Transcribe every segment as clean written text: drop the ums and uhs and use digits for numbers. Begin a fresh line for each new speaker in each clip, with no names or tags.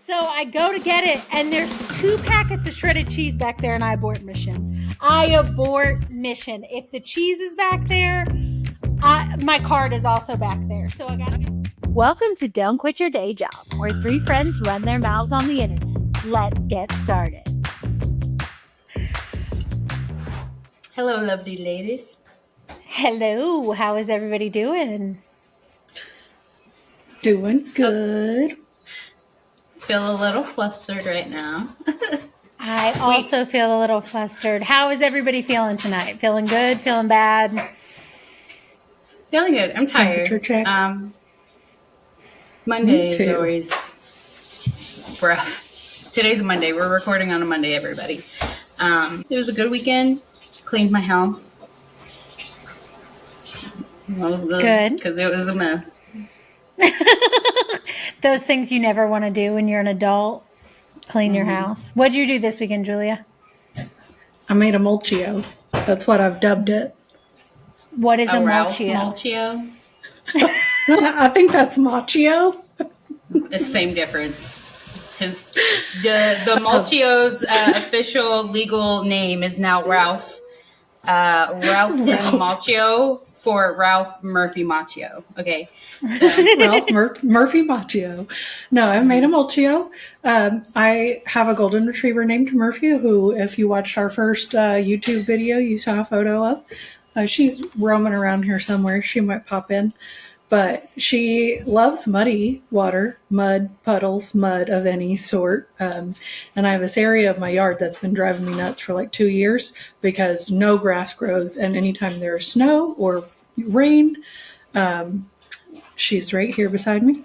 So I go to get it, and there's 2 packets of shredded cheese back there, and I abort mission. I abort mission. If the cheese is back there, my card is also back there. So I gotta. Welcome to Don't Quit Your Day Job, where 3 friends run their mouths on the internet. Let's get started.
Hello, lovely ladies.
Hello. How is everybody doing?
Doing good.
Feel a little flustered right now.
I also feel a little flustered. How is everybody feeling tonight? Feeling good? Feeling bad?
Feeling good. I'm tired.
Temperature check.
Monday is always rough. Today's a Monday. We're recording on a Monday, everybody. It was a good weekend. Cleaned my house. That was good. Because it was a mess.
Those things you never want to do when you're an adult. Clean your house. What did you do this weekend, Julia?
I made a mulchio. That's what I've dubbed it.
What is a
Ralph
mulchio?
I think that's machio.
It's the same difference. The mulchio's official legal name is now Ralph. Ralph M. Machio for Ralph Murphy Machio. Okay. So.
Ralph Murphy Machio. No, I made a mulchio. I have a golden retriever named Murphy, who, if you watched our first YouTube video, you saw a photo of. She's roaming around here somewhere. She might pop in. But she loves muddy water, mud, puddles, mud of any sort. And I have this area of my yard that's been driving me nuts for like 2 years because no grass grows. And anytime there's snow or rain, she's right here beside me.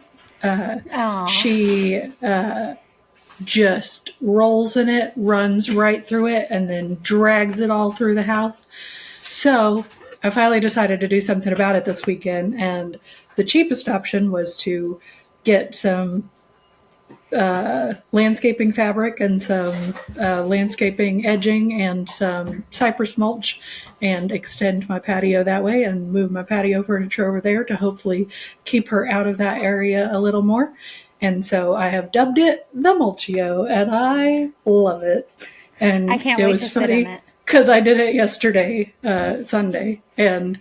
She just rolls in it, runs right through it, and then drags it all through the house. So I finally decided to do something about it this weekend, and the cheapest option was to get some landscaping fabric and some landscaping edging and some cypress mulch and extend my patio that way and move my patio furniture over there to hopefully keep her out of that area a little more. And so I have dubbed it the Mulchio, and I love it. And
I can't wait to sit in it.
Because I did it yesterday, Sunday, and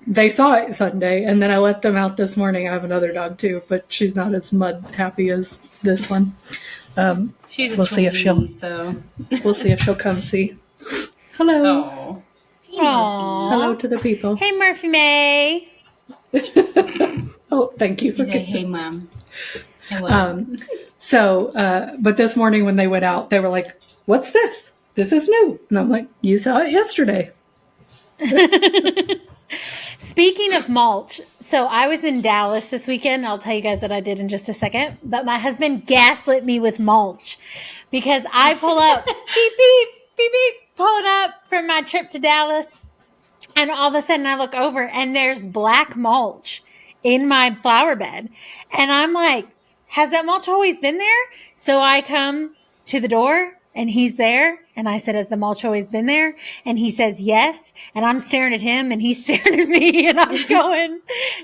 they saw it Sunday, and then I let them out this morning. I have another dog too, but she's not as mud happy as this one.
She's a
we'll see if she'll.
So
we'll see if she'll come see. Hello.
Oh.
Hello to the people.
Hey, Murphy May.
Oh, thank you for
kissing. Hey, Mom. Hello.
But this morning when they went out, they were like, "What's this? This is new." And I'm like, "You saw it yesterday."
Speaking of mulch, so I was in Dallas this weekend. I'll tell you guys what I did in just a second. But my husband gaslit me with mulch because I pull up, beep, beep, beep, beep, pulling up from my trip to Dallas. And all of a sudden I look over and there's black mulch in my flower bed. And I'm like, has that mulch always been there? So I come to the door and he's there. And I said, has the mulch always been there? And he says, yes. And I'm staring at him and he's staring at me. And I'm going,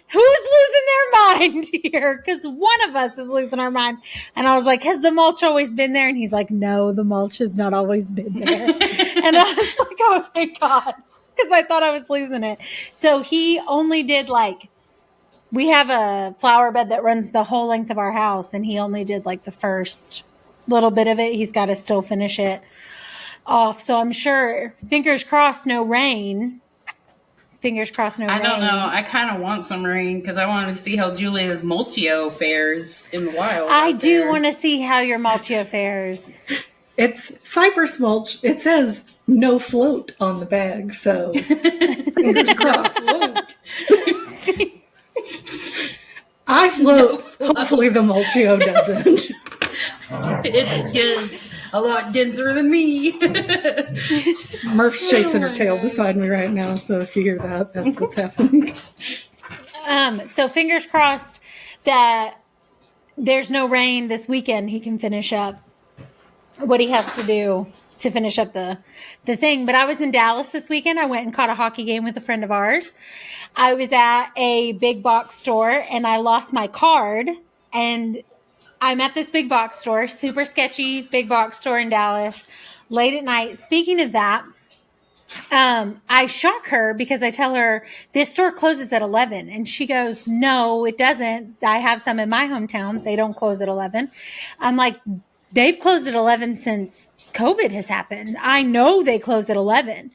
who's losing their mind here? Because one of us is losing our mind. And I was like, has the mulch always been there? And he's like, no, the mulch has not always been there. And I was like, oh, thank God. Because I thought I was losing it. So he only did we have a flower bed that runs the whole length of our house. And he only did the first little bit of it. He's got to still finish it off. So I'm sure, fingers crossed, no rain. Fingers crossed, no rain.
I don't know. I kind of want some rain because I want to see how Julia's Mulchio fares in the wild.
I do want to see how your Mulchio fares.
It's cypress mulch. It says no float on the bag, so fingers crossed. I float. No, hopefully the Mulchio doesn't.
It's dense. A lot denser than me.
Murph's chasing her tail beside me right now, so if you hear that, that's what's happening.
So fingers crossed that there's no rain this weekend. He can finish up what he has to do to finish up the thing. But I was in Dallas this weekend. I went and caught a hockey game with a friend of ours. I was at a big box store and I lost my card, and I'm at this big box store, super sketchy big box store in Dallas, late at night. Speaking of that, I shock her because I tell her this store closes at 11 and she goes, no, it doesn't. I have some in my hometown. They don't close at 11. I'm like, they've closed at 11 since COVID has happened. I know they close at 11.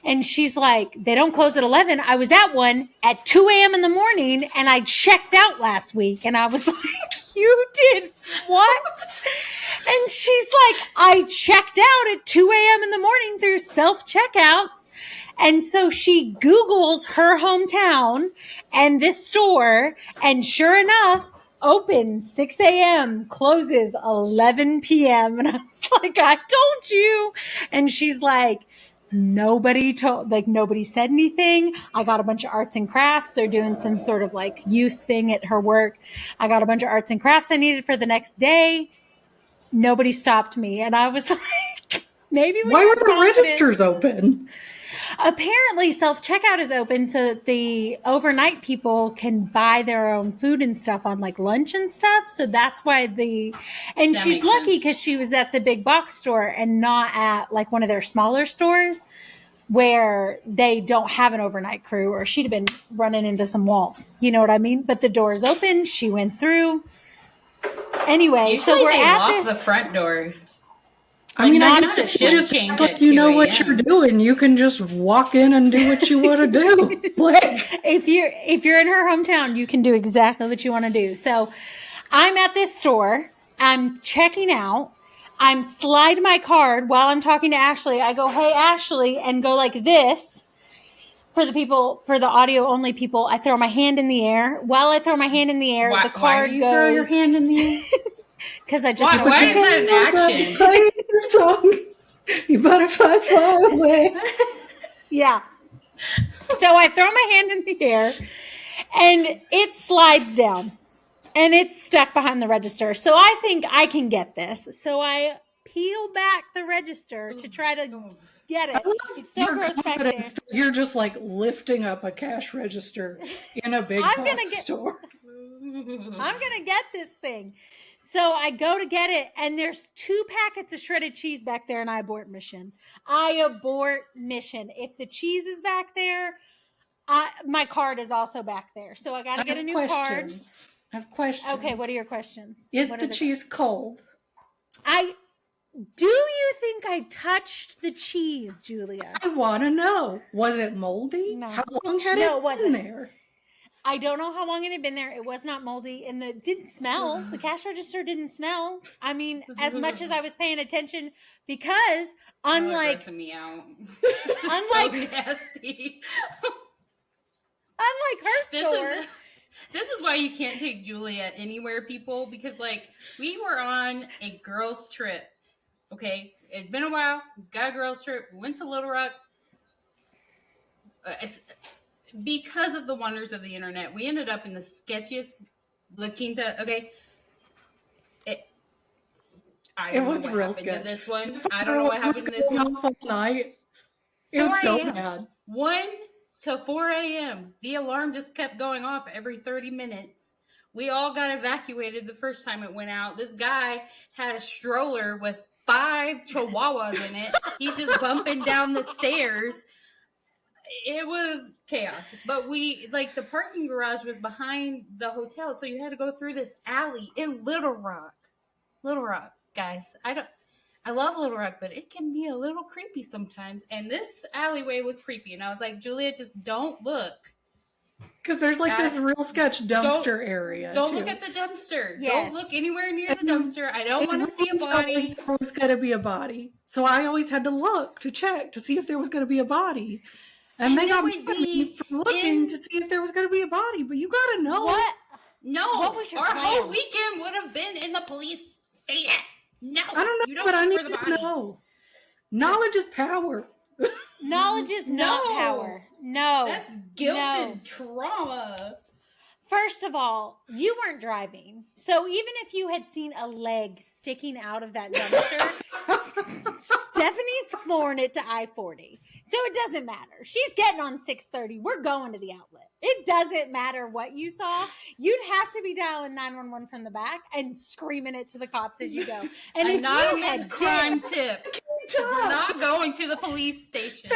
And she's like, they don't close at 11. I was at one at 2 a.m. in the morning and I checked out last week. And I was like, you did what? And she's like, I checked out at 2 a.m. in the morning through self-checkouts. And so she Googles her hometown and this store. And sure enough, open 6 a.m., closes 11 p.m. And I was like, I told you. And she's like, nobody said anything. I got a bunch of arts and crafts. They're doing some sort of like youth thing at her work. I got a bunch of arts and crafts I needed for the next day. Nobody stopped me. And I was like, maybe
Why were the registers open?
Apparently self-checkout is open so that the overnight people can buy their own food and stuff on like lunch and stuff. So that's why and
That
she's
makes
lucky
sense.
because she was at the big box store and not at like one of their smaller stores where they don't have an overnight crew, or she'd have been running into some walls. You know what I mean? But the door's open. She went through. Anyway,
Usually
so we're
they
at
lock
this.
the front door.
I mean,
not
I
to
guess
shift
just
change
like
at
you know
2
what
a.m.
you're doing. You can just walk in and do what you want to do. Like,
If you're in her hometown, you can do exactly what you want to do. So I'm at this store. I'm checking out. I'm slide my card while I'm talking to Ashley. I go, hey, Ashley, and go like this. For the audio only people, I throw my hand in the air. While I throw my hand in the air, the
Why
card
do you
goes.
throw your hand in the air?
Because I just
Why is that an action?
play your song. You butterflies fly away.
Yeah. So I throw my hand in the air and it slides down and it's stuck behind the register. So I think I can get this. So I peel back the register to try to get it. It's so
Your
gross back there.
confidence that you're just like lifting up a cash register in a big
I'm
box
gonna get-
store.
I'm going to get this thing. So I go to get it, and there's 2 packets of shredded cheese back there, and I abort mission. If the cheese is back there, my card is also back there. So I got to get a new card.
I have questions.
Okay, what are your questions?
Is
What
the
are
cheese cold?
Do you think I touched the cheese, Julia?
I want to know. Was it moldy?
No.
How long had
No, it
it
wasn't.
been there?
I don't know how long it had been there. It was not moldy, and it didn't smell. The cash register didn't smell. I mean, as much as I was paying attention, because unlike
grossing me out. This is so nasty.
unlike her store,
This is why you can't take Julia anywhere, people, because like we were on a girls' trip. Okay, it's been a while. Got a girls' trip. Went to Little Rock. Because of the wonders of the internet, we ended up in the sketchiest looking okay. I don't know what happened to this one. I don't know what happened to this one.
All night. It was so bad.
1 to 4 a.m. The alarm just kept going off every 30 minutes. We all got evacuated the first time it went out. This guy had a stroller with 5 chihuahuas in it. He's just bumping down the stairs. It was chaos. But the parking garage was behind the hotel, so you had to go through this alley in Little Rock. Little Rock, guys. I love Little Rock, but it can be a little creepy sometimes. And this alleyway was creepy. And I was like, Julia, just don't look.
Because there's this real sketch dumpster area.
Don't look at the dumpster.
Yes.
Don't look anywhere near the dumpster. I don't want to see a body.
There was going to be a body. So I always had to look to check to see if there was going to be a body. And they got me for looking to see if there was going to be a body. But you got to know.
what?
No.
What was your
Our
plan?
whole weekend would have been in the police station. No.
I don't know,
you don't
but I
look
need
for the
to
body.
know. Knowledge is power.
Knowledge is not
No.
power. No.
That's guilt
No.
and trauma.
First of all, you weren't driving. So even if you had seen a leg sticking out of that dumpster, Stephanie flooring it to I-40. So it doesn't matter. She's getting on 630. We're going to the outlet. It doesn't matter what you saw. You'd have to be dialing 911 from the back and screaming it to the cops as you go. And
anonymous crime tip. We're not going to the police station.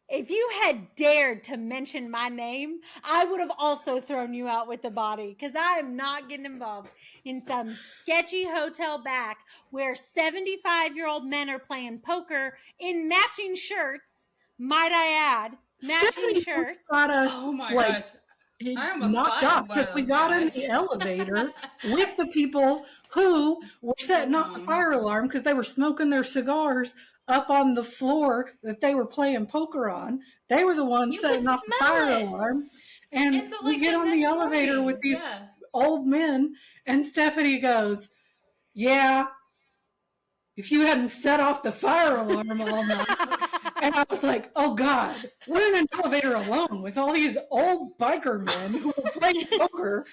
If you had dared to mention my name, I would have also thrown you out with the body, because I am not getting involved in some sketchy hotel back where 75-year-old men are playing poker in matching shirts. Might I add, matching shirts.
Got us,
oh my gosh. I almost
knocked off because we got in the elevator with the people who were setting off the fire alarm because they were smoking their cigars up on the floor that they were playing poker on. They were the ones setting off the fire alarm. And so, we get on the elevator with these old men, and Stephanie goes, yeah, if you hadn't set off the fire alarm all night. And I was like, oh, God, we're in an elevator alone with all these old biker men who are playing poker.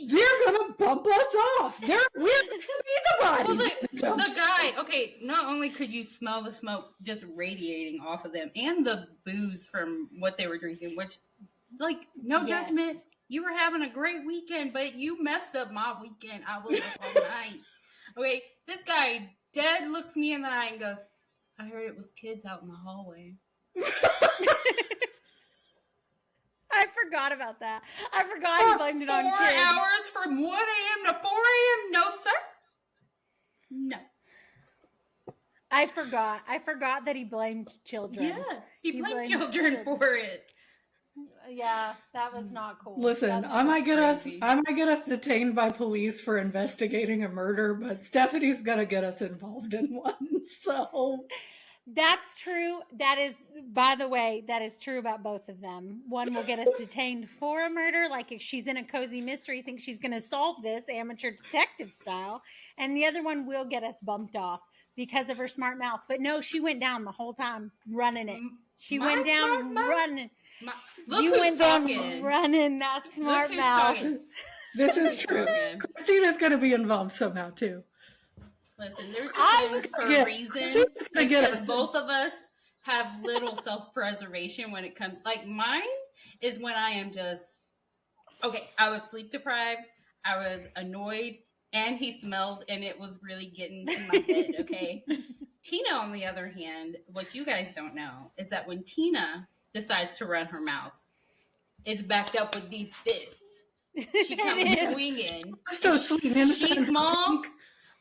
They're going to bump us off. We're going to be the bodies.
Well, the guy, okay, not only could you smell the smoke just radiating off of them and the booze from what they were drinking, which, like, no judgment. You were having a great weekend, but you messed up my weekend. I was up all night. Okay, this guy dead looks me in the eye and goes, I heard it was kids out in the hallway.
I forgot about that. I forgot he blamed it on kids.
4 hours from 1 a.m. to 4 a.m.? No, sir. No.
I forgot that he blamed children.
Yeah, he blamed children for it.
Yeah, that was not cool.
Listen, I might get us detained by police for investigating a murder, but Stephanie's gonna get us involved in one. So
that's true. That is, by the way, that is true about both of them. One will get us detained for a murder, like if she's in a cozy mystery, thinks she's going to solve this amateur detective style, and the other one will get us bumped off because of her smart mouth. But no, she went down the whole time running it. She went down running.
You went down
running that smart mouth.
This is true. Christina's going to be involved somehow too.
Listen, there's things for a reason. Because both of us have little self-preservation when it comes. Like mine is when I am just okay. I was sleep deprived. I was annoyed, and he smelled, and it was really getting to my head. Okay. Tina, on the other hand, what you guys don't know is that when Tina decides to run her mouth, it's backed up with these fists. She comes swinging.
So sweet.
She's small,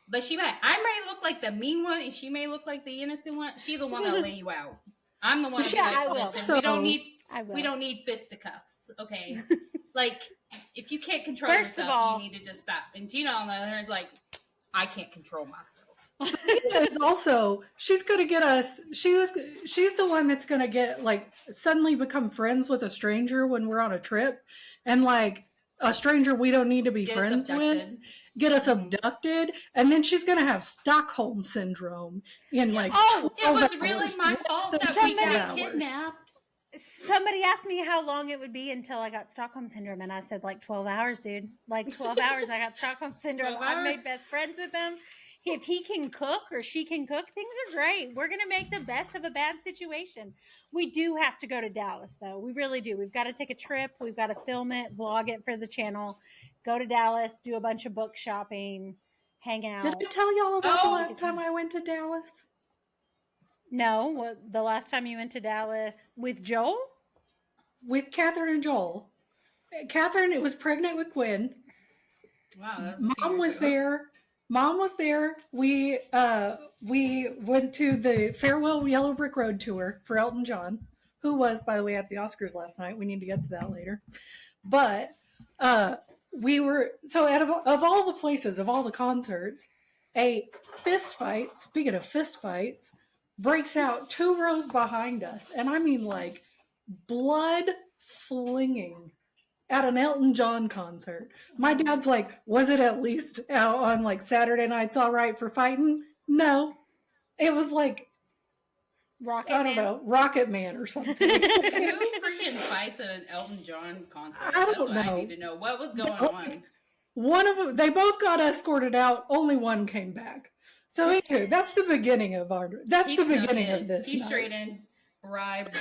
but I may look like the mean one, and she may look like the innocent one. She's the one that'll lay you out. I'm the one listen, we don't need fisticuffs, okay? Like, if you can't control yourself, you need to just stop. And Tina, on the other hand, is like, I can't control myself.
Is also, she's going to get us. She's the one that's going to get like suddenly become friends with a stranger when we're on a trip, and like a stranger we don't need to be friends with, get us abducted, and then she's going to have Stockholm syndrome in like.
Oh, it was really my fault that we got kidnapped.
Somebody asked me how long it would be until I got Stockholm syndrome, and I said like 12 hours, dude. Like 12 hours, I got Stockholm syndrome. I've made best friends with them. If he can cook or she can cook, things are great. We're going to make the best of a bad situation. We do have to go to Dallas, though. We really do. We've got to take a trip. We've got to film it, vlog it for the channel, go to Dallas, do a bunch of book shopping, hang out.
Did I tell y'all about the last time I went to Dallas?
No. The last time you went to Dallas with Joel?
With Catherine and Joel. Catherine was pregnant with Gwen.
Wow, that's
Mom was there. Mom was there. We went to the Farewell Yellow Brick Road tour for Elton John, who was, by the way, at the Oscars last night. We need to get to that later. But we were, so out of all the places, of all the concerts, a fist fight, speaking of fist fights, breaks out 2 rows behind us. And I mean like blood flinging. At an Elton John concert. My dad's like, was it at least out on like Saturday nights all right for fighting? No. It was like Rocket Man or something.
Who freaking fights at an Elton John concert?
I don't know.
I need to know. What was going on?
One of them, they both got escorted out. Only one came back. So anyway, that's the beginning of this.
He straight in, bribed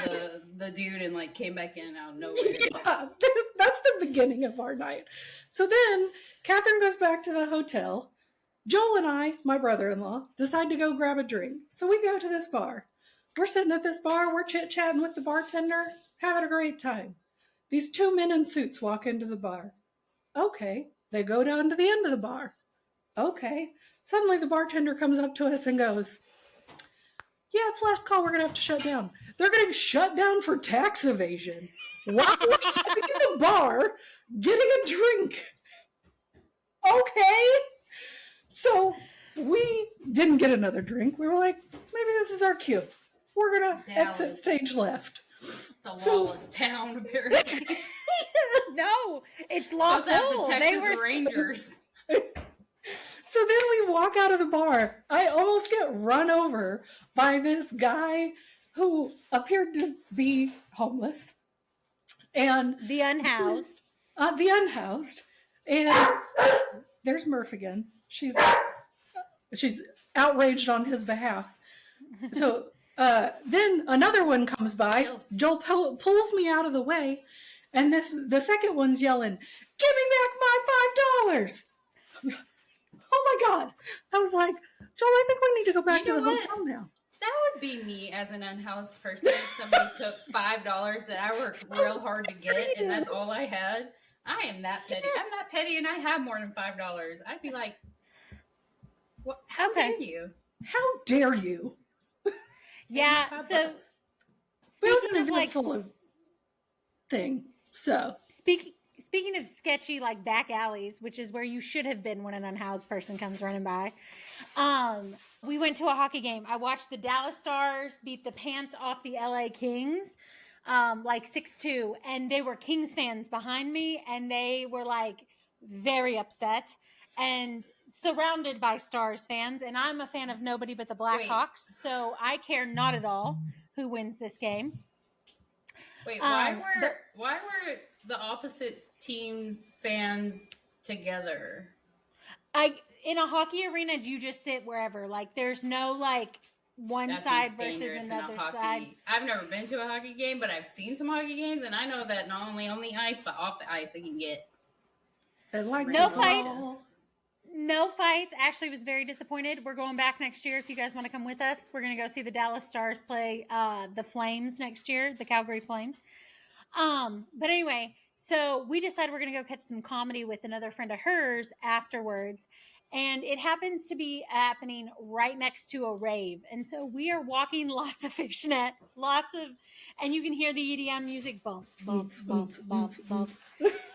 the dude, and like came back in out of nowhere.
Yeah, that's the beginning of our night. So then Catherine goes back to the hotel. Joel and I, my brother-in-law, decide to go grab a drink. So we go to this bar. We're sitting at this bar. We're chit-chatting with the bartender, having a great time. These two men in suits walk into the bar. Okay. They go down to the end of the bar. Okay. Suddenly the bartender comes up to us and goes, yeah, it's last call. We're going to have to shut down. They're getting shut down for tax evasion. While we're sitting in the bar getting a drink. Okay. So we didn't get another drink. We were like, maybe this is our cue. We're going to exit stage left.
It's a lawless town, apparently.
No, it's Los
Angeles. The Texas Rangers.
So then we walk out of the bar. I almost get run over by this guy who appeared to be homeless. And
the unhoused.
And there's Murph again. She's outraged on his behalf. So then another one comes by. Joel pulls me out of the way. And the second one's yelling, give me back my $5. Oh my God. I was like, Joel, I think we need to go back to the hotel now.
That would be me as an unhoused person if somebody took $5 that I worked real hard to get and that's all I had. I am that petty. I'm not petty and I have more than $5. I'd be like, what? How dare you?
How dare you?
Yeah, so
speaking of like full of things. So
speaking of sketchy like back alleys, which is where you should have been when an unhoused person comes running by, we went to a hockey game. I watched the Dallas Stars beat the pants off the LA Kings, like 6-2, and they were Kings fans behind me, and they were like very upset and surrounded by Stars fans, and I'm a fan of nobody but the Blackhawks, so I care not at all who wins this game.
Wait, why were the opposite teams fans together?
In a hockey arena, you just sit wherever. Like, there's no like one side versus another side.
I've never been to a hockey game, but I've seen some hockey games, and I know that not only on the ice, but off the ice, they can get
no fights. No fights. Ashley was very disappointed. We're going back next year. If you guys want to come with us, we're going to go see the Dallas Stars play the Flames next year, the Calgary Flames. But anyway, so we decided we're going to go catch some comedy with another friend of hers afterwards. And it happens to be happening right next to a rave. And so we are walking lots of fictionette, and you can hear the EDM music bump, bump, bump, bump, bump.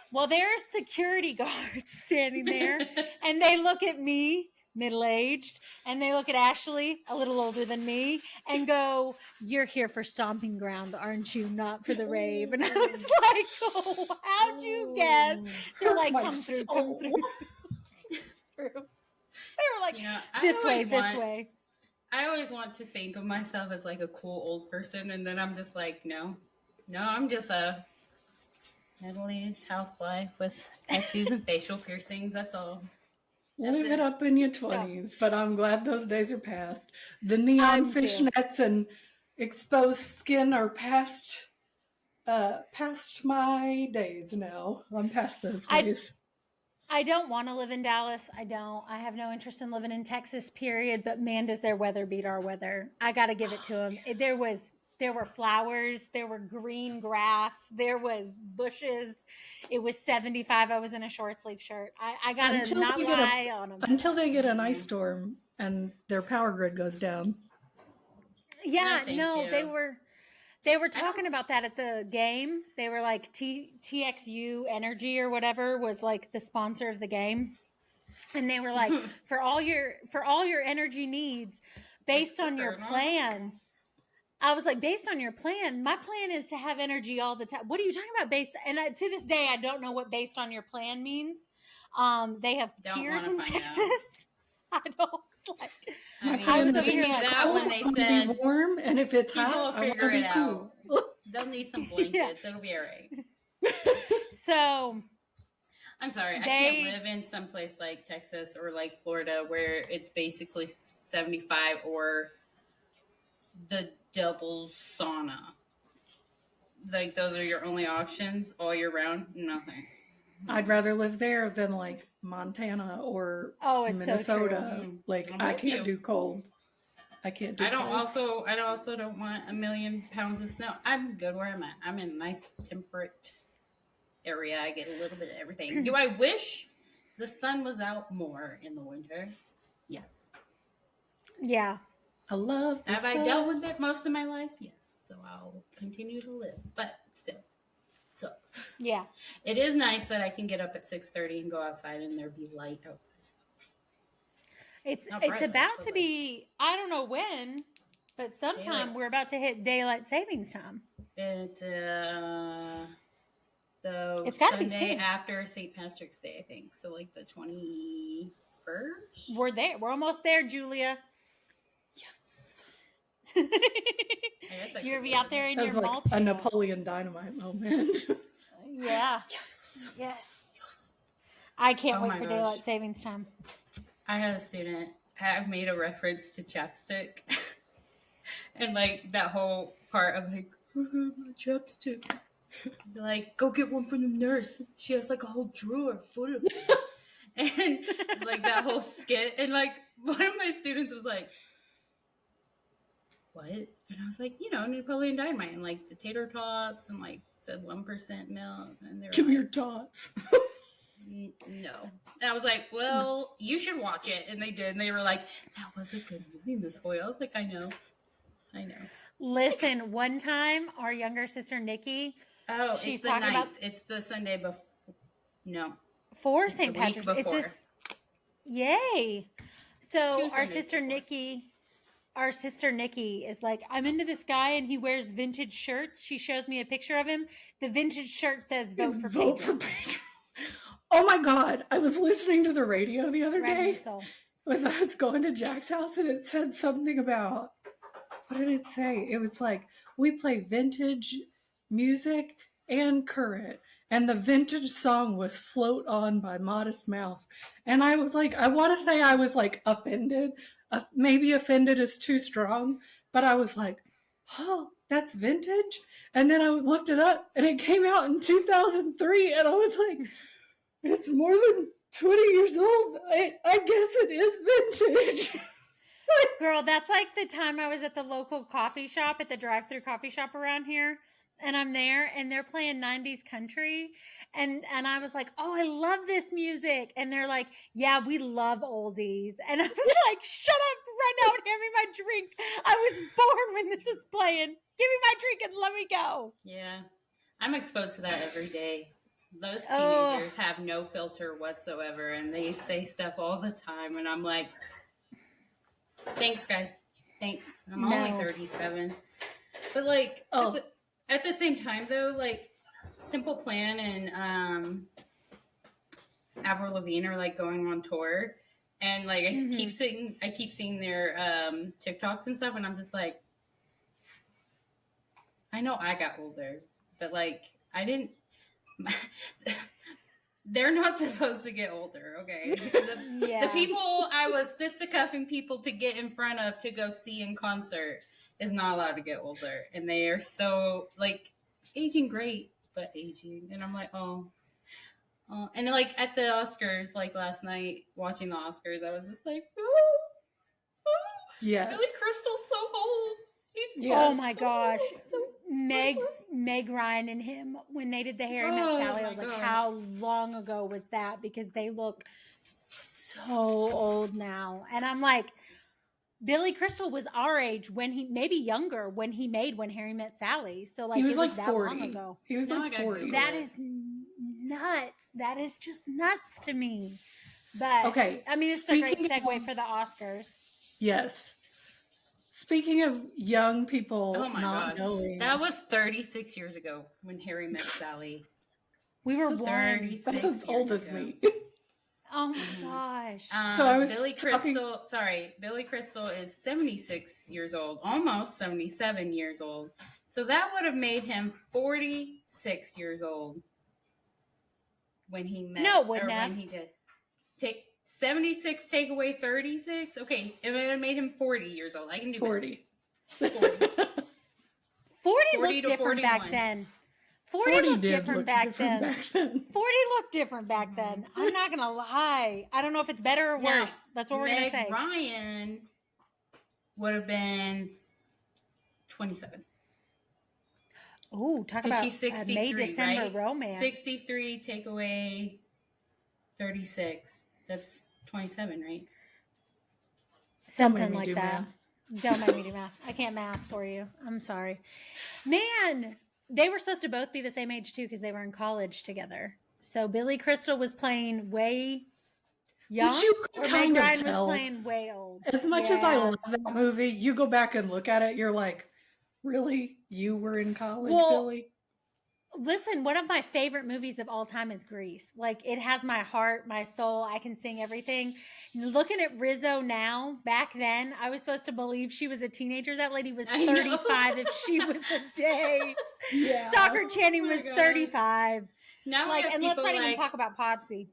Well, there's security guards standing there, and they look at me, middle-aged, and they look at Ashley, a little older than me, and go, you're here for stomping ground, aren't you? Not for the rave. And I was like, oh, how'd you guess? They're like, come through. They were like, this way.
I always want to think of myself as like a cool old person, and then I'm just like, no, I'm just a middle-aged housewife with tattoos and facial piercings. That's all.
Live it up in your 20s, but I'm glad those days are past. The neon fishnets and exposed skin are past my days now. I'm past those days.
I don't want to live in Dallas. I don't. I have no interest in living in Texas, period. But man, does their weather beat our weather. I got to give it to them. There were flowers. There were green grass. There was bushes. It was 75. I was in a short sleeve shirt. I got to not lie on them.
Until they get an ice storm and their power grid goes down.
Yeah, they were talking about that at the game. They were like TXU Energy or whatever was like the sponsor of the game. And they were like, for all your energy needs based on your plan. I was like, based on your plan, my plan is to have energy all the time. What are you talking about to this day, I don't know what based on your plan means. They have tiers in Texas. I don't like.
I was we knew that when they said
warm, and if it's hot,
we'll figure it out. They'll need some blankets. It'll be all right.
So
I'm sorry. I can't live in some place like Texas or like Florida where it's basically 75 or the double sauna. Like, those are your only options all year round? Nothing.
I'd rather live there than like Montana or
it's
Minnesota.
so true.
Like,
I'm
I
with
can't
you.
do cold. I can't do
I don't
cold.
also don't want a million pounds of snow. I'm good where I'm at. I'm in a nice temperate area. I get a little bit of everything. Do I wish the sun was out more in the winter? Yes.
Yeah.
I love the
Have I
sun.
dealt with it most of my life? Yes. So I'll continue to live. But still, it sucks.
Yeah.
It is nice that I can get up at 6:30 and go outside and there be light outside.
It's
Not bright light,
about
but
to be, I don't know when, but sometime
Daylight.
we're about to hit daylight savings time.
It's
It's
the
gotta be
Sunday
soon.
after St. Patrick's Day, I think. So like the 21st.
We're there. We're almost there, Julia.
Yes.
I guess I
You'll
could
be
go
out there in
That
your
was like
mulch.
a Napoleon Dynamite moment.
Yeah. Yes. I can't
Oh
wait
my
for
gosh.
daylight savings time.
I had a student have made a reference to chapstick. And like that whole part of like, my chapstick. Be like, go get one from the nurse. She has like a whole drawer full of them. And like that whole skit. And like one of my students was like, what? And I was like, Napoleon Dynamite and like the tater tots and like the 1% milk. And they're
Give me
like,
your tots.
no. And I was like, well, you should watch it. And they did. And they were like, that was a good movie, Miss Hoyle. I was like, I know.
Listen, one time our younger sister Nikki,
Oh,
she's
it's the
talking
9th.
about
It's the Sunday before. No.
for
the
St.
week
Patrick's. It's
before.
this. Yay! So
Two
our
Sundays
sister
before.
Nikki is like, I'm into this guy and he wears vintage shirts. She shows me a picture of him. The vintage shirt says "Vote for
Vote
Pedro."
for Pedro. Oh my God. I was listening to the radio the other
Right in the
day.
soul.
I was going to Jack's house and it said something about, what did it say? It was like, we play vintage music and current. And the vintage song was Float On by Modest Mouse. And I was like, I want to say I was like offended. Maybe offended is too strong. But I was like, oh, that's vintage? And then I looked it up and it came out in 2003. And I was like, it's more than 20 years old. I guess it is vintage.
Girl, that's like the time I was at the local coffee shop, at the drive-through coffee shop around here. And I'm there and they're playing 90s country. And I was like, oh, I love this music. And they're like, yeah, we love oldies. And I was like, shut up right now and hand me my drink. I was born when this is playing. Give me my drink and let me go.
Yeah. I'm exposed to that every day. Those
Oh.
teenagers have no filter whatsoever, and they say stuff all the time, and I'm like, thanks, guys. Thanks. I'm only 37. But, like, at the same time, though, like, Simple Plan and Avril Lavigne are, like, going on tour, and, like, I keep seeing their TikToks and stuff, and I'm just like, I know I got older, but, like, I didn't... They're not supposed to get older, okay? The people I was fisticuffing people to get in front of to go see in concert is not allowed to get older. And they are so, like, aging great, but aging. And I'm like, oh. And, like, at the Oscars, like, last night, watching the Oscars, I was just like, oh.
Yeah.
Billy Crystal's so old.
Oh my gosh. Meg Ryan and him, when they did the Harry Met Sally, I was like, how long ago was that? Because they look so old now. And I'm like, Billy Crystal was our age when maybe younger, when he made When Harry Met Sally. So like,
he was
it
like
was that
40.
long ago.
He was like 40.
That is nuts. That is just nuts to me. But
okay,
I mean, it's a great segue for the Oscars.
Yes. Speaking of young people not knowing.
That was 36 years ago when Harry Met Sally.
We were born.
36
That's as old as me.
Oh my gosh.
So I was
Billy Crystal is 76 years old, almost 77 years old. So that would have made him 46 years old. when he met.
No, it wouldn't
or
have.
when he did. Take 76, take away 36. Okay, it would have made him 40 years old. I can do
40.
40.
40
40
looked
to
different back
41.
then. 40 looked
did
different
look
back
different
then.
back then.
40 looked different back then. I'm not going to lie. I don't know if it's better or
Now,
worse. That's what we're going to
Meg
say.
Ryan would have been 27.
Oh, talk
Because
about
she's
a
63,
May-December
right?
romance.
63, take away 36. That's 27, right?
Something
me
like
do
that.
math.
Don't make me do math. I can't math for you. I'm sorry. Man, they were supposed to both be the same age too because they were in college together. So Billy Crystal was playing way young,
Which you could
or Meg
kind of
Ryan was
tell.
playing way old.
As much as I love that movie, you go back and look at it, you're like, really? You were in college, Billy?
Listen, one of my favorite movies of all time is Grease. Like, it has my heart, my soul. I can sing everything. Looking at Rizzo now, back then, I was supposed to believe she was a teenager. That lady was 35 if she was a day.
Yeah.
Stockard Channing
my
was
gosh.
35.
Now
Like,
we have
and
people
let's not even
like
talk about Potsy.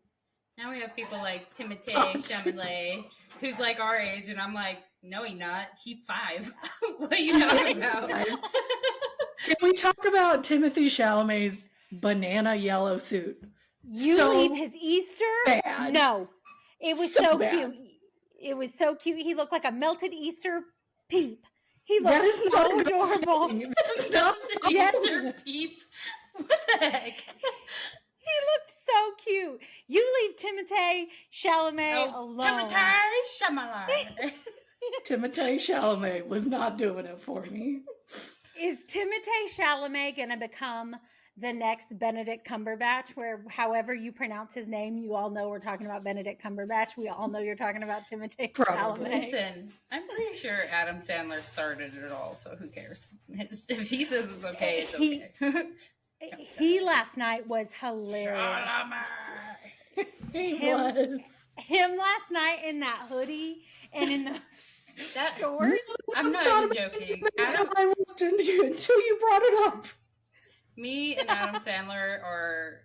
now we have people like Timothée Chalamet, who's like our age, and I'm like, no, he not. He 5. What are you talking about?
Can we talk about Timothée Chalamet's banana yellow suit?
You
So
leave his Easter?
bad.
No. It was
So
so
bad.
cute. It was so cute. He looked like a melted Easter peep. He
That
looked
is not
so
a good
adorable.
thing. That's not
Easter peep. What the heck?
He looked so cute. You leave Timothée Chalamet alone.
Timothée Chalamet.
Timothée Chalamet was not doing it for me.
Is Timothée Chalamet going to become the next Benedict Cumberbatch, where however you pronounce his name, you all know we're talking about Benedict Cumberbatch. We all know you're talking about Timothée
Probably.
Chalamet.
Listen, I'm pretty sure Adam Sandler started it all, so who cares? If he says it's okay, it's okay.
He last night was hilarious.
He
Him-
was.
Him last night in that hoodie and in those
That
shorts.
I'm not even joking. Adam,
I looked into you until you brought it up.
me and Adam Sandler are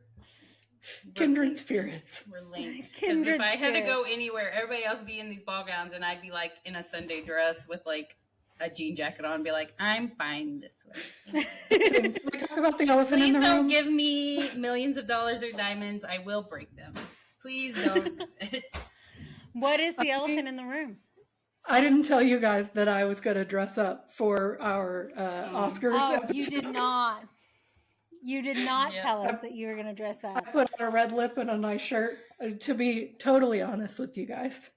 Kindred
linked.
spirits.
We're linked. Because
Kindred
if I had to go
spirits.
anywhere, everybody else would be in these ball gowns, and I'd be like in a Sunday dress with like a jean jacket on, and be like, I'm fine this way.
Can we talk about the elephant
Please
in the
don't
room?
give me millions of dollars or diamonds. I will break them. Please don't.
What is the elephant in the room?
I didn't tell you guys that I was going to dress up for our Oscars
Oh,
episode.
you did not. You did not
Yeah.
tell us that you were going to dress
I
up.
put on a red lip and a nice shirt. To be totally honest with you guys,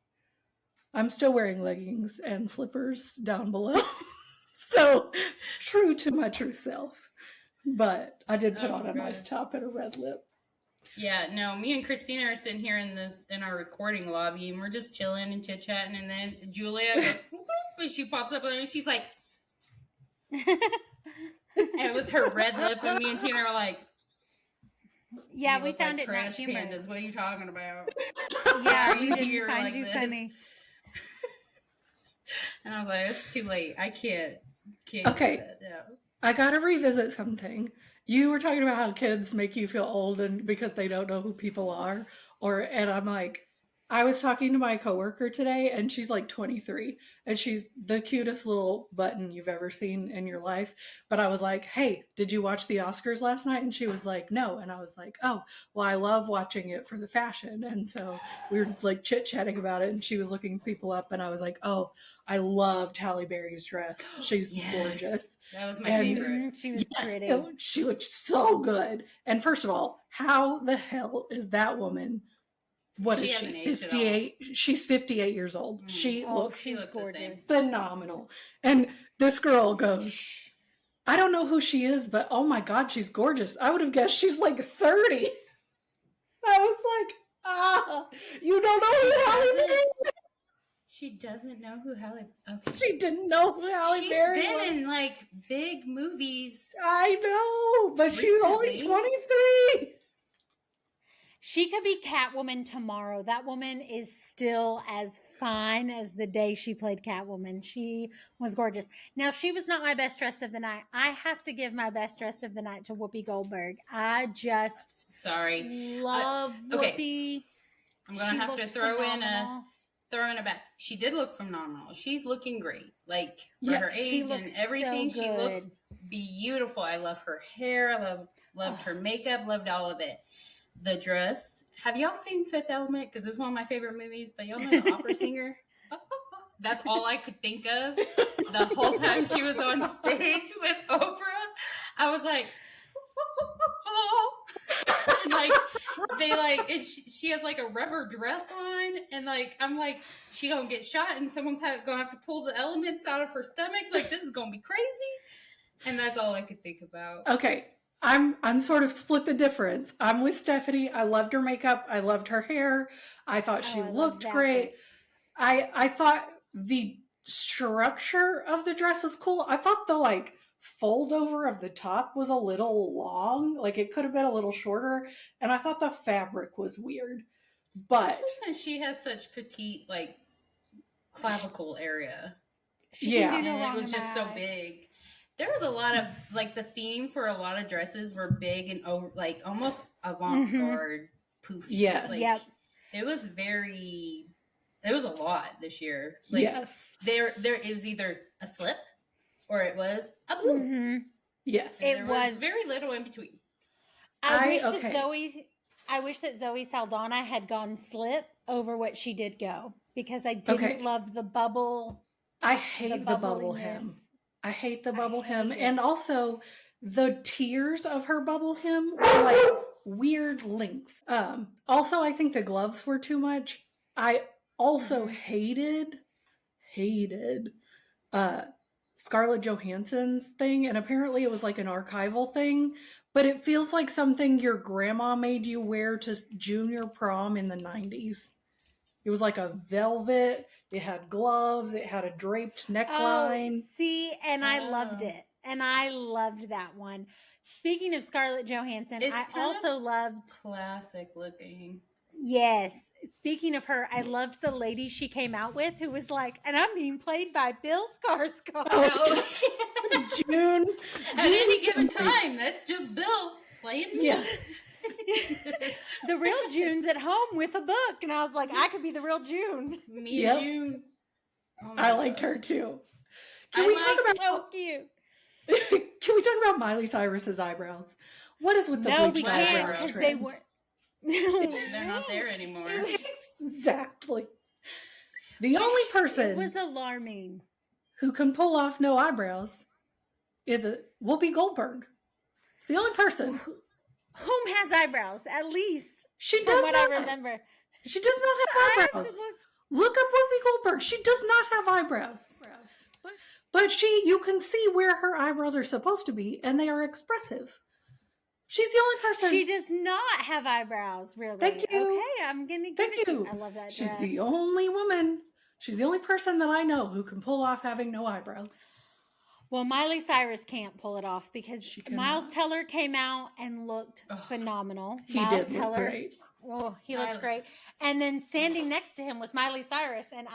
I'm still wearing leggings and slippers down below. So true to my true self. But I did put on a nice top and a red lip.
Yeah, no, me and Christina are sitting here in our recording lobby, and we're just chilling and chit chatting, and then Julia goes, "Boop," and she pops up and she's like, and it was her red lip, and me and Tina were like,
Yeah,
"You
we
look
found
like
it not
trash
humorous.
pandas. What are you talking about?"
Yeah,
Are
we
you
didn't
here
find
like
you
this?
funny.
And I was like, "It's too late. I can't
Okay.
do that. No.
I got to revisit something. You were talking about how kids make you feel old and because they don't know who people are. And I'm like, I was talking to my coworker today and she's like 23 and she's the cutest little button you've ever seen in your life. But I was like, hey, did you watch the Oscars last night? And she was like, no. And I was like, oh, well, I love watching it for the fashion. And so we were like chit chatting about it and she was looking people up and I was like, oh, I loved Halle Berry's dress. She's
Yes.
gorgeous.
That was my
And-
favorite."
She was pretty.
She looked so good. And first of all, how the hell is that woman? What
She
is
hasn't
she?
aged at all.
58. She's 58 years old. She
Oh,
looks
She looks the same.
gorgeous.
phenomenal. And this girl goes, I don't know who she is, but oh my God, she's gorgeous. I would have guessed she's like 30. I was like, you don't know who Halle Berry is?
She doesn't know who Halle. Okay.
She didn't know who Halle
She's
Berry
been
was.
in like big movies.
I know, but she's only
Recently.
23.
She could be Catwoman tomorrow. That woman is still as fine as the day she played Catwoman. She was gorgeous. Now, she was not my best dress of the night. I have to give my best dress of the night to Whoopi Goldberg. I just love Whoopi.
I'm going to have to throw in a bet. She did look phenomenal. She's looking great. Like, for her age and everything, she looks beautiful. I love her hair. I loved her makeup. Loved all of it. The dress. Have y'all seen Fifth Element? Because it's one of my favorite movies. But y'all know the opera singer? That's all I could think of the whole time she was on stage with Oprah. I was like, and she has like a rubber dress on, and like I'm like, she gonna get shot, and someone's gonna have to pull the elements out of her stomach. Like, this is gonna be crazy. And that's all I could think about.
Okay. I'm sort of split the difference. I'm with Stephanie. I loved her makeup. I loved her hair. I thought she looked great. I thought the structure of the dress was cool. I thought the like fold over of the top was a little long. Like, it could have been a little shorter. And I thought the fabric was weird. But
since she has such petite, like, clavicle area.
And
it was just so big. There was a lot of, like, the theme for a lot of dresses were big and over, like, almost avant-garde poofy.
Yes.
Like, it was a lot this year. Like, it was either a slip or it was a bloom.
Mm-hmm.
Yes.
There was very little in between.
I wish that Zoe Saldana had gone slip over what she did go, because I didn't love the bubble.
I hate the bubble hem. I hate the bubble hem. And also the tiers of her bubble hem were like weird lengths. Also, I think the gloves were too much. I also hated Scarlett Johansson's thing. And apparently it was like an archival thing, but it feels like something your grandma made you wear to junior prom in the 90s. It was like a velvet. It had gloves. It had a draped neckline.
Oh, see, and I loved it. And I loved that one. Speaking of Scarlett Johansson, I also loved...
classic looking.
Yes. Speaking of her, I loved the lady she came out with who was like, and I'm being played by Bill Skarsgård.
Oh, June.
At any given time, that's just Bill playing me.
Yeah.
The real June's at home with a book, and I was like, I could be the real June.
Me and June.
Oh, I liked her too.
Can we talk about how cute?
Can we talk about Miley Cyrus's eyebrows? What is with the bleached eyebrows?
Because they were.
They're not there anymore.
Exactly. The only person
it was alarming
who can pull off no eyebrows is Whoopi Goldberg. It's the only person.
Whom has eyebrows? At least
she does
from
not.
what I remember,
she does not have eyebrows. Look up Whoopi Goldberg. She does not have eyebrows. But you can see where her eyebrows are supposed to be, and they are expressive. She's the only person.
She does not have eyebrows, really.
Thank you.
Okay, I'm going to give it to you. I love that dress.
She's the only woman. She's the only person that I know who can pull off having no eyebrows.
Well, Miley Cyrus can't pull it off because Miles Teller came out and looked phenomenal.
He did look great.
Oh, he looked great. And then standing next to him was Miley Cyrus, and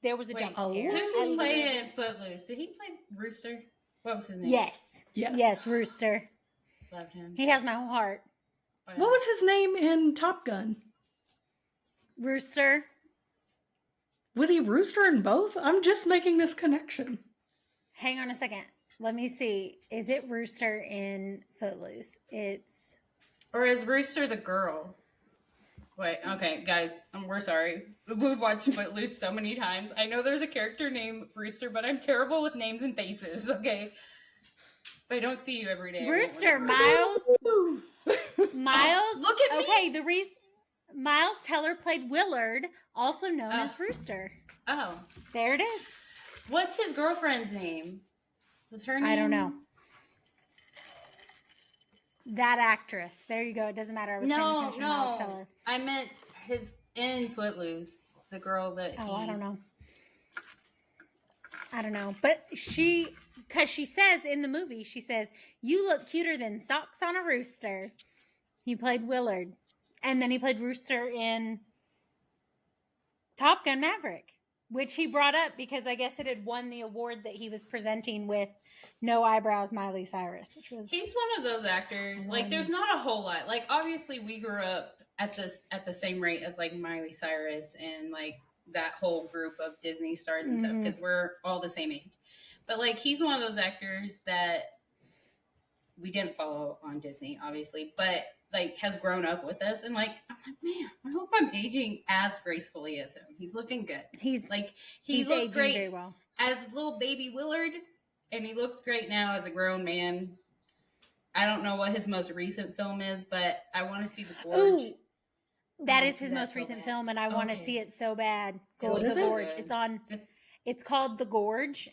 there was a jump scare.
Who did he play in Footloose? Did he play Rooster? What was his name?
Yes, Rooster.
Loved him.
He has my whole heart.
What was his name in Top Gun?
Rooster.
Was he Rooster in both? I'm just making this connection.
Hang on a second. Let me see. Is it Rooster in Footloose?
Or is Rooster the girl? Wait, okay, guys, we're sorry. We've watched Footloose so many times. I know there's a character named Rooster, but I'm terrible with names and faces, okay? But I don't see you every day.
Rooster, Miles. Miles.
Look at me.
Okay, the reason Miles Teller played Willard, also known as Rooster.
Oh.
There it is.
What's his girlfriend's name? Was her name?
I don't know. That actress. There you go. It doesn't matter. I was paying attention to Miles Teller.
I meant his in Footloose, the girl that.
Oh, I don't know. I don't know, but because she says in the movie, she says, "You look cuter than socks on a rooster." He played Willard, And then he played Rooster in Top Gun Maverick, which he brought up because I guess it had won the award that he was presenting with No Eyebrows Miley Cyrus, which was...
He's one of those actors. Like, there's not a whole lot. Like, obviously, we grew up at the same rate as, like, Miley Cyrus and, like, that whole group of Disney stars and stuff, because we're all the same age. But, like, he's one of those actors that we didn't follow on Disney, obviously, but, like, has grown up with us. And, like, I'm like, man, I hope I'm aging as gracefully as him. He's looking good. He looked great
very well
as little baby Willard, and he looks great now as a grown man. I don't know what his most recent film is, but I want to see The Gorge.
Ooh, that is his most recent film, and I want to see it so bad. Go to The Gorge. It's called The Gorge.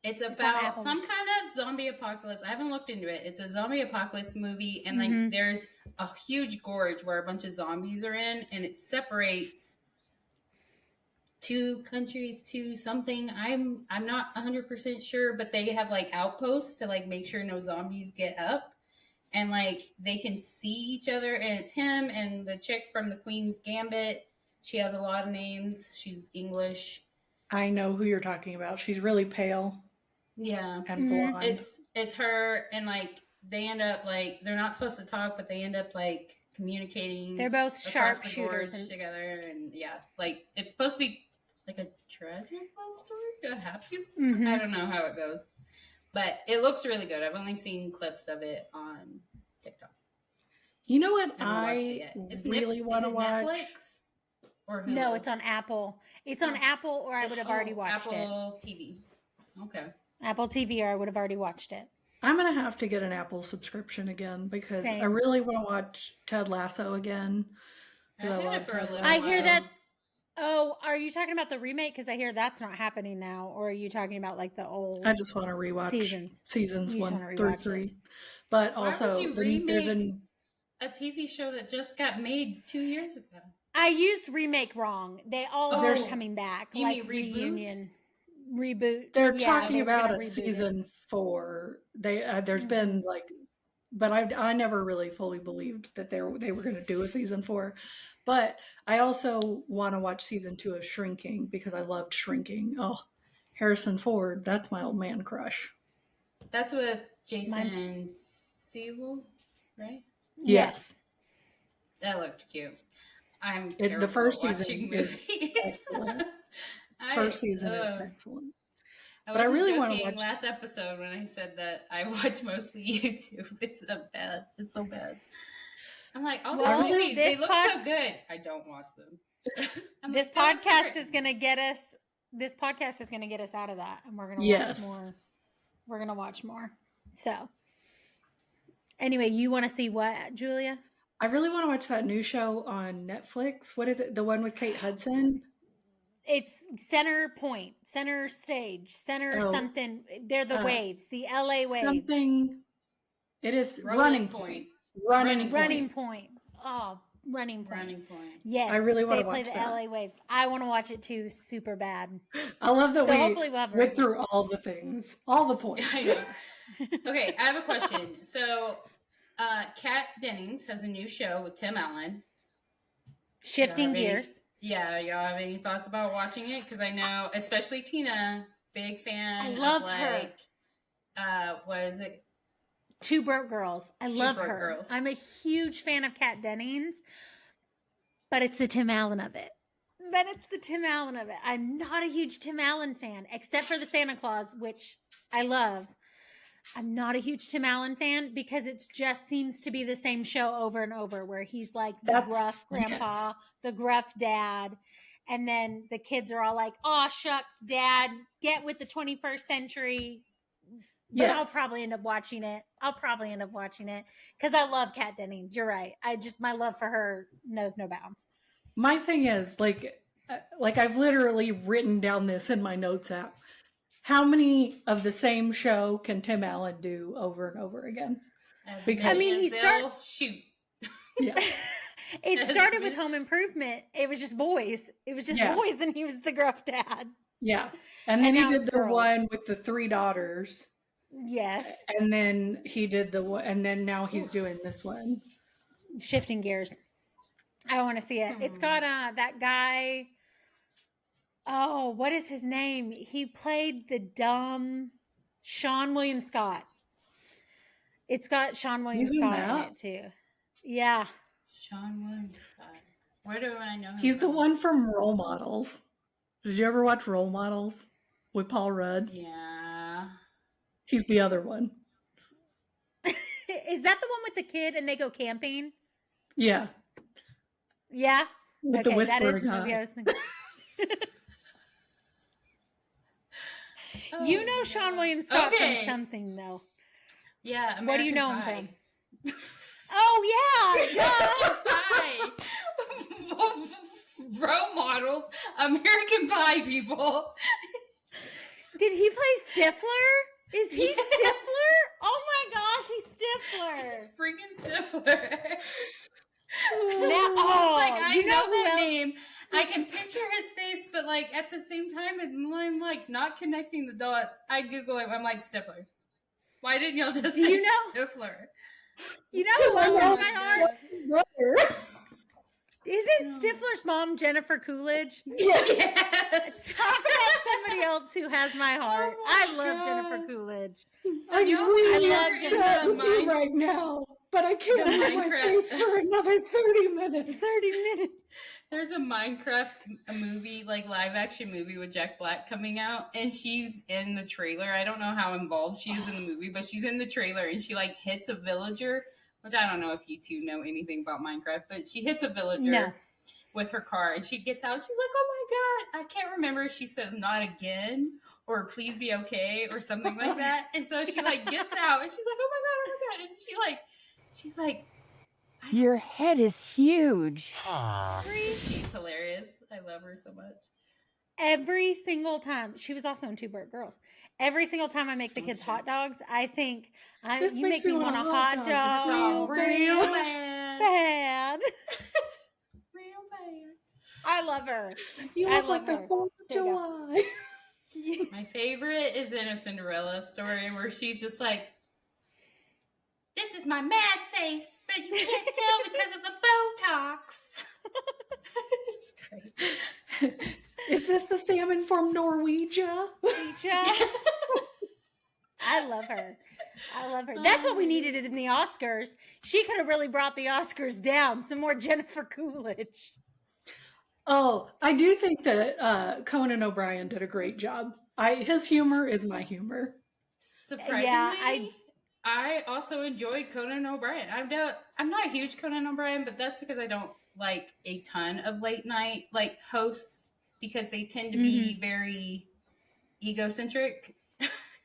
It's about some kind of zombie apocalypse. I haven't looked into it. It's a zombie apocalypse movie, and like there's a huge gorge where a bunch of zombies are in, and it separates two countries to something. I'm not 100% sure, but they have like outposts to like make sure no zombies get up, and like they can see each other. And it's him and the chick from the Queen's Gambit. She has a lot of names. She's English.
I know who you're talking about. She's really pale.
Yeah.
And blonde.
It's her, and like they end up like they're not supposed to talk, but they end up like communicating.
They're both sharpshooters
together, and yeah, like it's supposed to be like a tragic love story, a happy love story. I don't know how it goes, but it looks really good. I've only seen clips of it on TikTok.
You know what
I
really want to watch?
Netflix or Hulu?
No, it's on Apple. It's on Apple, or I would have already watched
Apple TV. Okay.
Apple TV, or I would have already watched it.
I'm going to have to get an Apple subscription again because I really want to watch Ted Lasso again.
I had it for a little while.
I hear that. Oh, are you talking about the remake? Because I hear that's not happening now. Or are you talking about like the old?
I just want to rewatch seasons 1 through 3. But also,
there's a TV show that just got made 2 years ago.
I used remake wrong. They all are coming back.
You
like
mean
reunion. Reboot.
They're talking about a season 4. There's been like, but I never really fully believed that they were going to do a season 4. But I also want to watch season 2 of Shrinking because I loved Shrinking. Oh, Harrison Ford, that's my old man crush.
That's with Jason Segel, right?
Yes.
That looked cute. I'm
the first
season
is excellent. First season is excellent.
But I really want to watch last episode when I said that I watch mostly YouTube. It's so bad. I'm like, oh, movies, they look so good. I don't watch them.
This podcast is going to get us. This podcast is going to get us out of that, and we're going to watch more. We're going to watch more. So, anyway, you want to see what, Julia?
I really want to watch that new show on Netflix. What is it? The one with Kate Hudson?
It's Center Point, Center Stage, Center something. They're the waves, the LA waves.
Something. It is Running Point. Running Point.
Oh, Running Point.
Running Point.
Yes,
I really want to
watch
that. They
play the LA waves. I want to watch it too, super bad.
I love that
hopefully we'll have
went through all the things, all the points.
I know. Okay, I have a question. So, Kat Dennings has a new show with Tim Allen.
Shifting gears.
Yeah, y'all have any thoughts about watching it? Because I know, especially Tina, big fan.
I love her.
What is it?
Two Broke Girls. I love her. I'm a huge fan of Kat Dennings, but it's the Tim Allen of it. I'm not a huge Tim Allen fan, except for the Santa Claus, which I love. I'm not a huge Tim Allen fan because it just seems to be the same show over and over, where he's like the gruff grandpa, the gruff dad. And then the kids are all like, "Aw, shucks, dad, get with the 21st century." But I'll probably end up watching it. Because I love Kat Dennings. You're right. My love for her knows no bounds.
My thing is like I've literally written down this in my notes app. How many of the same show can Tim Allen do over and over again?
He shoot.
Yeah.
It started with Home Improvement. It was just boys. Boys, and he was the gruff dad.
Yeah. And then he did the one with the 3 daughters.
Yes.
And then he did the one, and then now he's doing this one.
Shifting gears. I want to see it. It's got that guy. Oh, what is his name? He played the dumb Sean William Scott. It's got Sean William
He's in
Scott in
that?
it too. Yeah.
Sean William Scott. Where do I know him
He's the
from?
one from Role Models. Did you ever watch Role Models with Paul Rudd?
Yeah.
He's the other one.
Is that the one with the kid and they go camping?
Yeah.
Yeah.
With the
that is
whisperer
the movie
guy.
I was thinking. You know Sean William Scott
Okay.
from something though.
Yeah.
What do you know
American
him
Pie.
from? Oh yeah.
Pie. Role models. American Pie people.
Did he play Stifler? Is he
Yes.
Stifler? Oh my gosh, he's Stifler.
Freaking Stifler.
Like,
I
you know
know
who
that
else?
name. I can picture his face, but like at the same time, I'm like not connecting the dots. I Google him. I'm like Stifler. Why didn't y'all just say
You know-
Stifler?
You know who else in my heart?
Brother.
Isn't Stifler's mom Jennifer Coolidge?
Yes.
Talk about somebody else who has my heart.
Oh my
I love
gosh.
Jennifer Coolidge.
I'm
Y'all
really
see her
upset
in the
with you right now, but I can't move my
Minecraft.
face for another 30 minutes.
30 minutes.
There's a Minecraft movie, like live action movie with Jack Black coming out, and she's in the trailer. I don't know how involved she is in the movie, but she's in the trailer and she like hits a villager, which I don't know if you two know anything about Minecraft, but she hits a villager
No.
with her car and she gets out. She's like, "Oh my god!" I can't remember if she says "not again" or "please be okay" or something like that. And so she like gets out and she's like, "Oh my god, oh my god!" And she's like.
Your head is huge.
She's hilarious. I love her so much.
Every single time. She was also in Two Broke Girls. Every single time I make the kids hot dogs, I think,
This
you
makes
make me
me
want a
want a
hot
hot
dog
dog
real
bad.
bad.
Real bad.
I love her.
You
I
look like
love
the
her.
4th of
There you
July.
My favorite is in a Cinderella story where she's just like, "This is my mad face, but you can't tell because of the Botox." It's great.
Is this the salmon from Norwegia?
I love her. I love her. That's what we needed in the Oscars. She could have really brought the Oscars down. Some more Jennifer Coolidge.
Oh, I do think that Conan O'Brien did a great job. His humor is my humor.
Surprisingly,
Yeah,
I also enjoyed Conan O'Brien. I'm not a huge Conan O'Brien, but that's because I don't like a ton of late night like hosts because they tend to be very egocentric.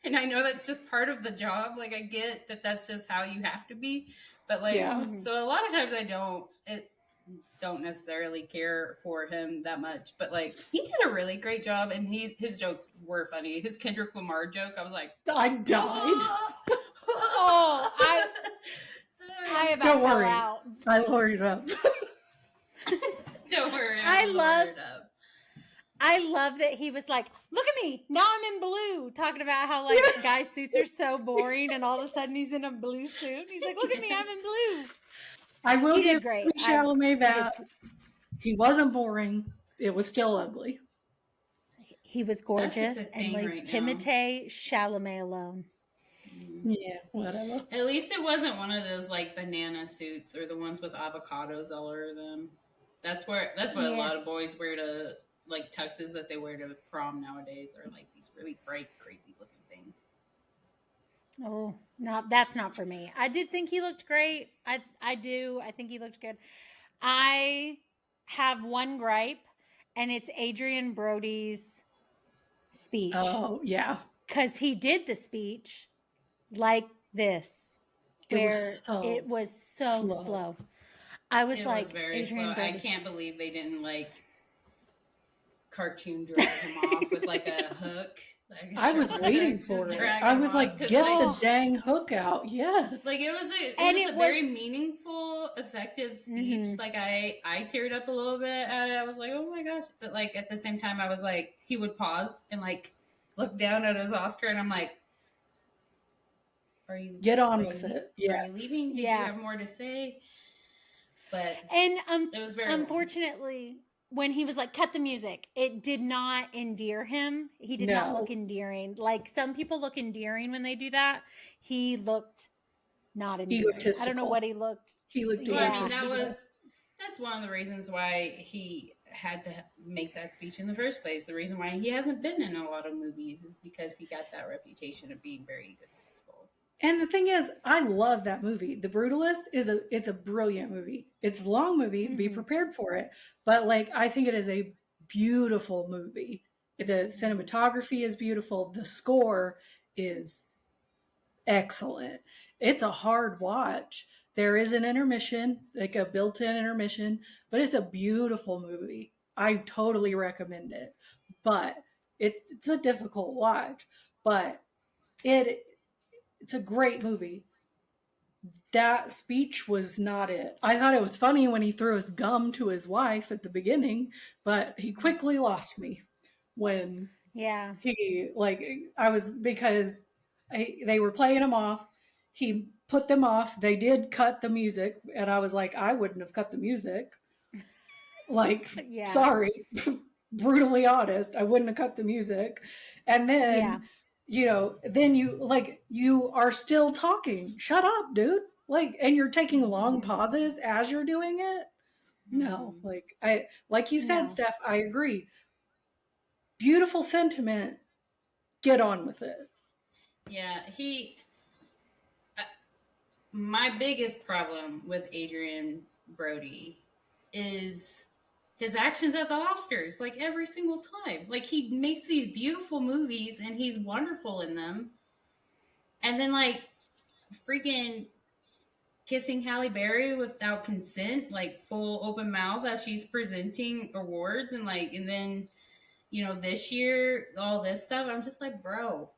And I know that's just part of the job. Like I get that that's just how you have to be, but like
Yeah.
so a lot of times I don't necessarily care for him that much. But like he did a really great job, and his jokes were funny. His Kendrick Lamar joke, I was like,
I died.
Oh, I about
Don't
fell
worry.
out.
I lowered it up.
don't worry,
I
I'll
love-
lower it up.
I love that he was like, "Look at me, now I'm in blue," talking about how like guy suits are so boring, and all of a sudden he's in a blue suit. He's like, "Look at me, I'm in blue."
I will
He did
give
great.
Chalamet that. He wasn't boring. It was still ugly.
He was
That's
gorgeous,
just a
and
thing
leave
right now.
Timothée Chalamet alone.
Yeah, whatever.
At least it wasn't one of those like banana suits or the ones with avocados all over them. That's what a
Yeah.
lot of boys wear to like tuxes that they wear to prom nowadays are like these really bright, crazy looking things.
Oh, no, that's not for me. I did think he looked great. I do. I think he looked good. I have one gripe, and it's Adrian Brody's speech.
Oh, yeah.
Because he did the speech like this, where
It was so
slow. I was
It
like,
was very
Adrian
slow.
Brody.
I can't believe they didn't like cartoon drag him off with like a hook. Like,
I was
sharp
waiting
hook,
for
just
it.
drag
I
him
was
off,
like,
'cause,
get
like,
the dang hook out. Yeah.
Like it was a
And it
a
was-
very meaningful, effective speech. Like I teared up a little bit at it. I was like, oh my gosh. But like at the same time I was like, he would pause and like look down at his Oscar and I'm like, are you
Get on
are
with
you-
it.
Are
Yeah.
you leaving? Did
Yeah.
you have more to say? But
And
it was very
unfortunately, when he was like, cut the music, it did not endear him. He did not look endearing. Like some people look endearing when they do that. He looked not endearing. I don't know
Egotistical.
what he looked.
He looked
Well, I mean,
egotistical.
that's one of the reasons why he had to make that speech in the first place. The reason why he hasn't been in a lot of movies is because he got that reputation of being very egotistical.
And the thing is, I love that movie. The Brutalist it's a brilliant movie. It's a long movie. Be prepared for it. But like, I think it is a beautiful movie. The cinematography is beautiful. The score is excellent. It's a hard watch. There is an intermission, like a built-in intermission, but it's a beautiful movie. I totally recommend it. But it's a difficult watch. But it's a great movie. That speech was not it. I thought it was funny when he threw his gum to his wife at the beginning, but he quickly lost me when he because they were playing him off. He put them off. They did cut the music, and I was like, I wouldn't have cut the music. Like, sorry, brutally honest, I wouldn't have cut the music. And then, then you are still talking. Shut up, dude. Like, and you're taking long pauses as you're doing it. No, like you said, Steph, I agree. Beautiful sentiment. Get on with it.
Yeah, my biggest problem with Adrian Brody is his actions at the Oscars, like every single time. Like he makes these beautiful movies and he's wonderful in them. And then like freaking kissing Halle Berry without consent, like full open mouth as she's presenting awards and then, this year, all this stuff. I'm just like, bro,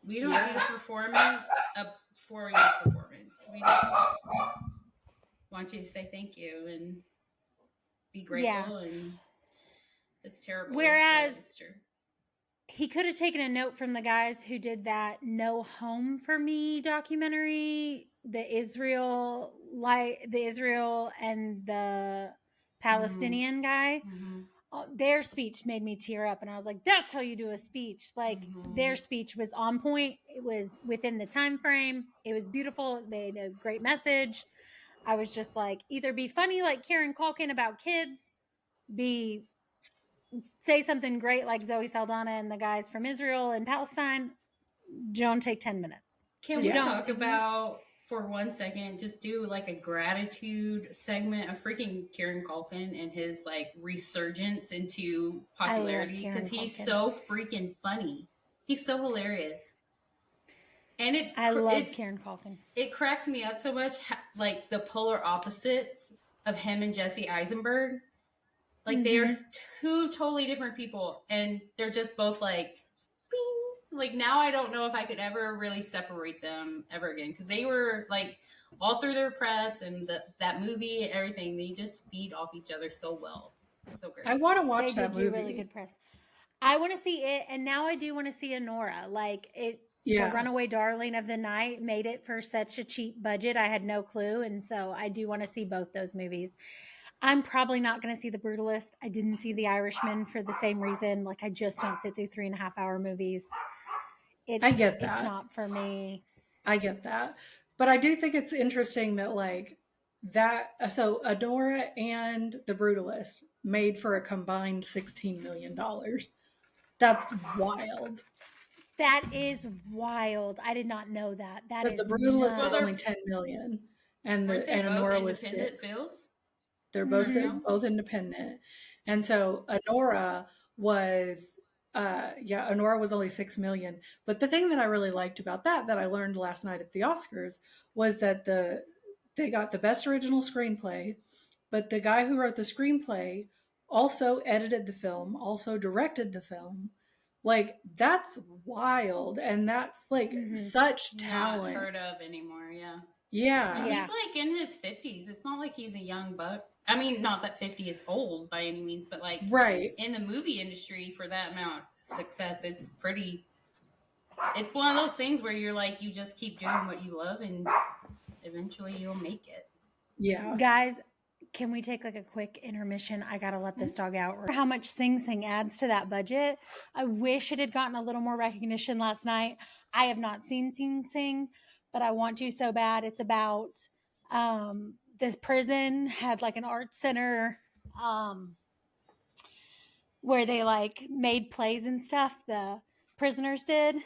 we don't need a performance, a 4-year performance. We just want you to say thank you and be grateful, and it's terrible.
Whereas
it's true.
He could have taken a note from the guys who did that No Home for Me documentary, the Israel and the Palestinian guy. Their speech made me tear up, and I was like, that's how you do a speech. Like their speech was on point. It was within the time frame. It was beautiful. It made a great message. I was just like, either be funny like Kieran Culkin about kids, say something great like Zoe Saldana and the guys from Israel and Palestine. Don't take 10 minutes.
Can we talk about, for 1 second, just do like a gratitude segment of freaking Kieran Culkin and his like resurgence into popularity? Because he's so freaking funny. He's so hilarious. And
I love Kieran Culkin.
It cracks me up so much, like the polar opposites of him and Jesse Eisenberg. Like they are two totally different people, and they're just both like, bing. Like now I don't know if I could ever really separate them ever again, because they were like all through their press and that movie and everything. They just feed off each other so well. It's so great.
I want to watch that movie.
They did really good press. I want to see it, and now I do want to see Anora. Like it. The Runaway Darling of the Night made it for such a cheap budget. I had no clue, and so I do want to see both those movies. I'm probably not going to see The Brutalist. I didn't see The Irishman for the same reason. Like, I just don't sit through 3.5-hour movies.
I get that.
It's not for me.
I get that. But I do think it's interesting that, like, so Adora and The Brutalist made for a combined $16 million. That's wild.
That is wild. I did not know that. That is
The Brutalist was only $10 million. And Anora was $6 million. They're both independent. And so Anora was only $6 million. But the thing that I really liked about that I learned last night at the Oscars was that they got the best original screenplay, but the guy who wrote the screenplay also edited the film, also directed the film. Like, that's wild, and that's like such talent.
Not heard of anymore, yeah.
Yeah.
He's like in his 50s. It's not like he's a young buck. I mean, not that 50 is old by any means, but like in the movie industry for that amount of success, it's one of those things where you're like, you just keep doing what you love and eventually you'll make it.
Yeah.
Guys, can we take like a quick intermission? I gotta let this dog out. How much Sing Sing adds to that budget? I wish it had gotten a little more recognition last night. I have not seen Sing Sing, but I want to so bad. It's about this prison had like an art center where they like made plays and stuff. The prisoners did,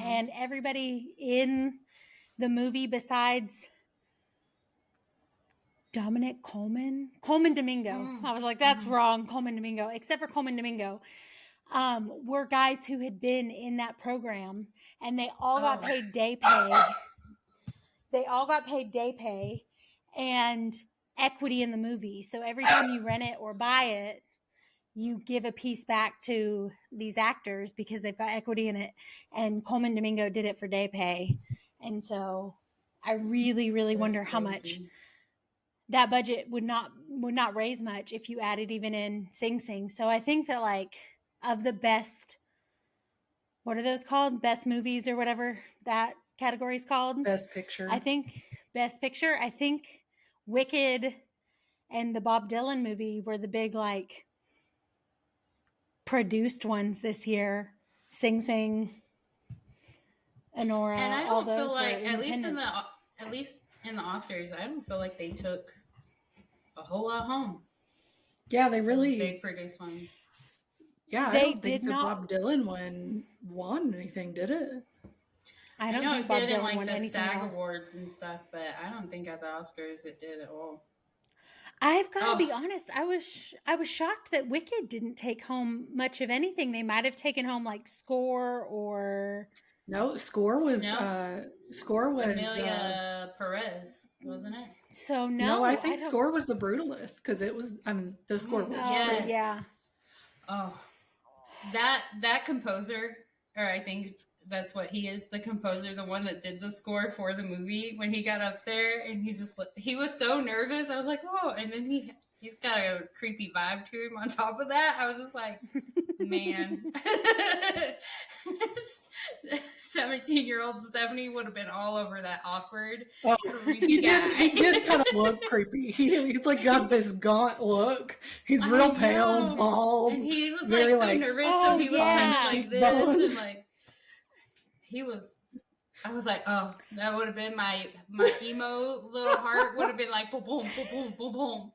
and everybody in the movie besides Coleman Domingo. I was like, that's wrong. Coleman Domingo, except for Coleman Domingo, were guys who had been in that program and they all got paid day pay. They all got paid day pay and equity in the movie. So every time you rent it or buy it, you give a piece back to these actors because they've got equity in it. And Coleman Domingo did it for day pay. And so I really, really wonder how much that budget would not raise much if you added even in Sing Sing. So I think that like of the best, what are those called? Best movies or whatever that category is called.
Best Picture.
I think Best Picture. I think Wicked and the Bob Dylan movie were the big like produced ones this year. Sing Sing, Honora,
And I
all
don't
those
feel like
were
at least in the Oscars, I don't feel like they took a whole lot home.
Yeah, they really.
Big produced one.
Yeah,
They
I don't
did
think the
not-
Bob Dylan one won anything, did it?
I
I
don't
know
think
it
Bob
did in
Dylan
like
won
the
anything
SAG
at all.
awards and stuff, but I don't think at the Oscars it did at all.
I've got to be honest. I was shocked that Wicked didn't take home much of anything. They might have taken home like score or
No, score was
Amelia Perez, wasn't it?
so.
No, I think
don't-
score was the brutalist because it was. I mean, the score was.
Yes.
Yeah.
Oh, that composer, or I think that's what he is, the composer, the one that did the score for the movie. When he got up there and he was so nervous. I was like, whoa! And then he's got a creepy vibe to him. On top of that, I was just like, man, 17-year-old Stephanie would have been all over that awkward,
Oh,
creepy
he
guy.
did kind of look creepy. He's like got this gaunt look. He's real
I
pale,
know.
bald.
And he was
very,
like so nervous, so
oh,
he was
yeah.
kind of like this,
Cheekbones.
and like he was. I was like, oh, that would have been my emo little heart would have been like boom, boom, boom, boom, boom, boom.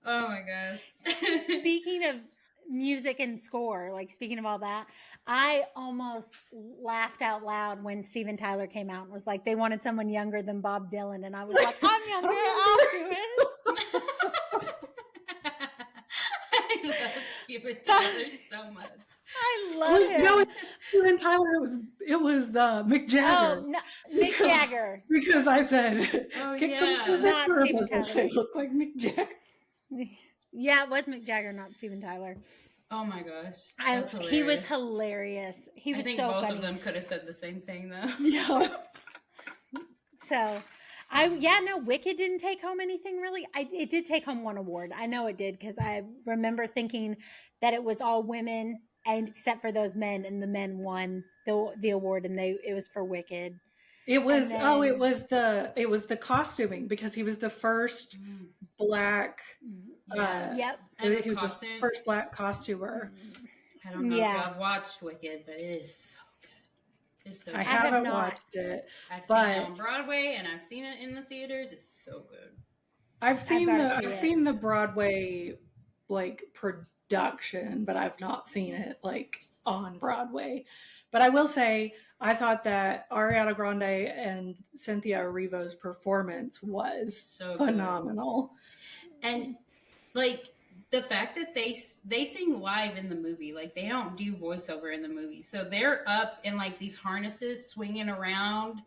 Oh my gosh.
Speaking of music and score, like speaking of all that, I almost laughed out loud when Steven Tyler came out and was like, they wanted someone younger than Bob Dylan, and I was like, I'm younger, I'll do it.
I love Steven Tyler so much.
I love him.
No, it's Steven Tyler. It was Mick Jagger.
Oh, no, Mick Jagger.
Because I said,
Oh,
kick
yeah.
them to the
Not
curb.
Steven
Because
Tyler.
they look like Mick Jagger.
Yeah, it was Mick Jagger, not Steven Tyler.
Oh my gosh.
He was hilarious. He
I
was
think
so
both
funny.
of them could have said the same thing though.
Yeah.
So, Wicked didn't take home anything really. It did take home one award. I know it did because I remember thinking that it was all women, and except for those men, and the men won the award, and it was for Wicked.
It was
then-
it was the costuming because he was the first black
Yep.
And
he
the
was
costume.
the first black costumer.
I don't know
Yeah.
if I've watched Wicked, but it is so good. It's so good.
I
have
haven't
not.
watched it.
I've seen it
but
on Broadway and I've seen it in the theaters. It's so good.
I've seen
gotta see
I've
it.
seen the Broadway like production, but I've not seen it like on Broadway. But I will say I thought that Ariana Grande and Cynthia Erivo's performance was
So good.
phenomenal.
And like the fact that they sing live in the movie, like they don't do voiceover in the movie, so they're up in like these harnesses, swinging around,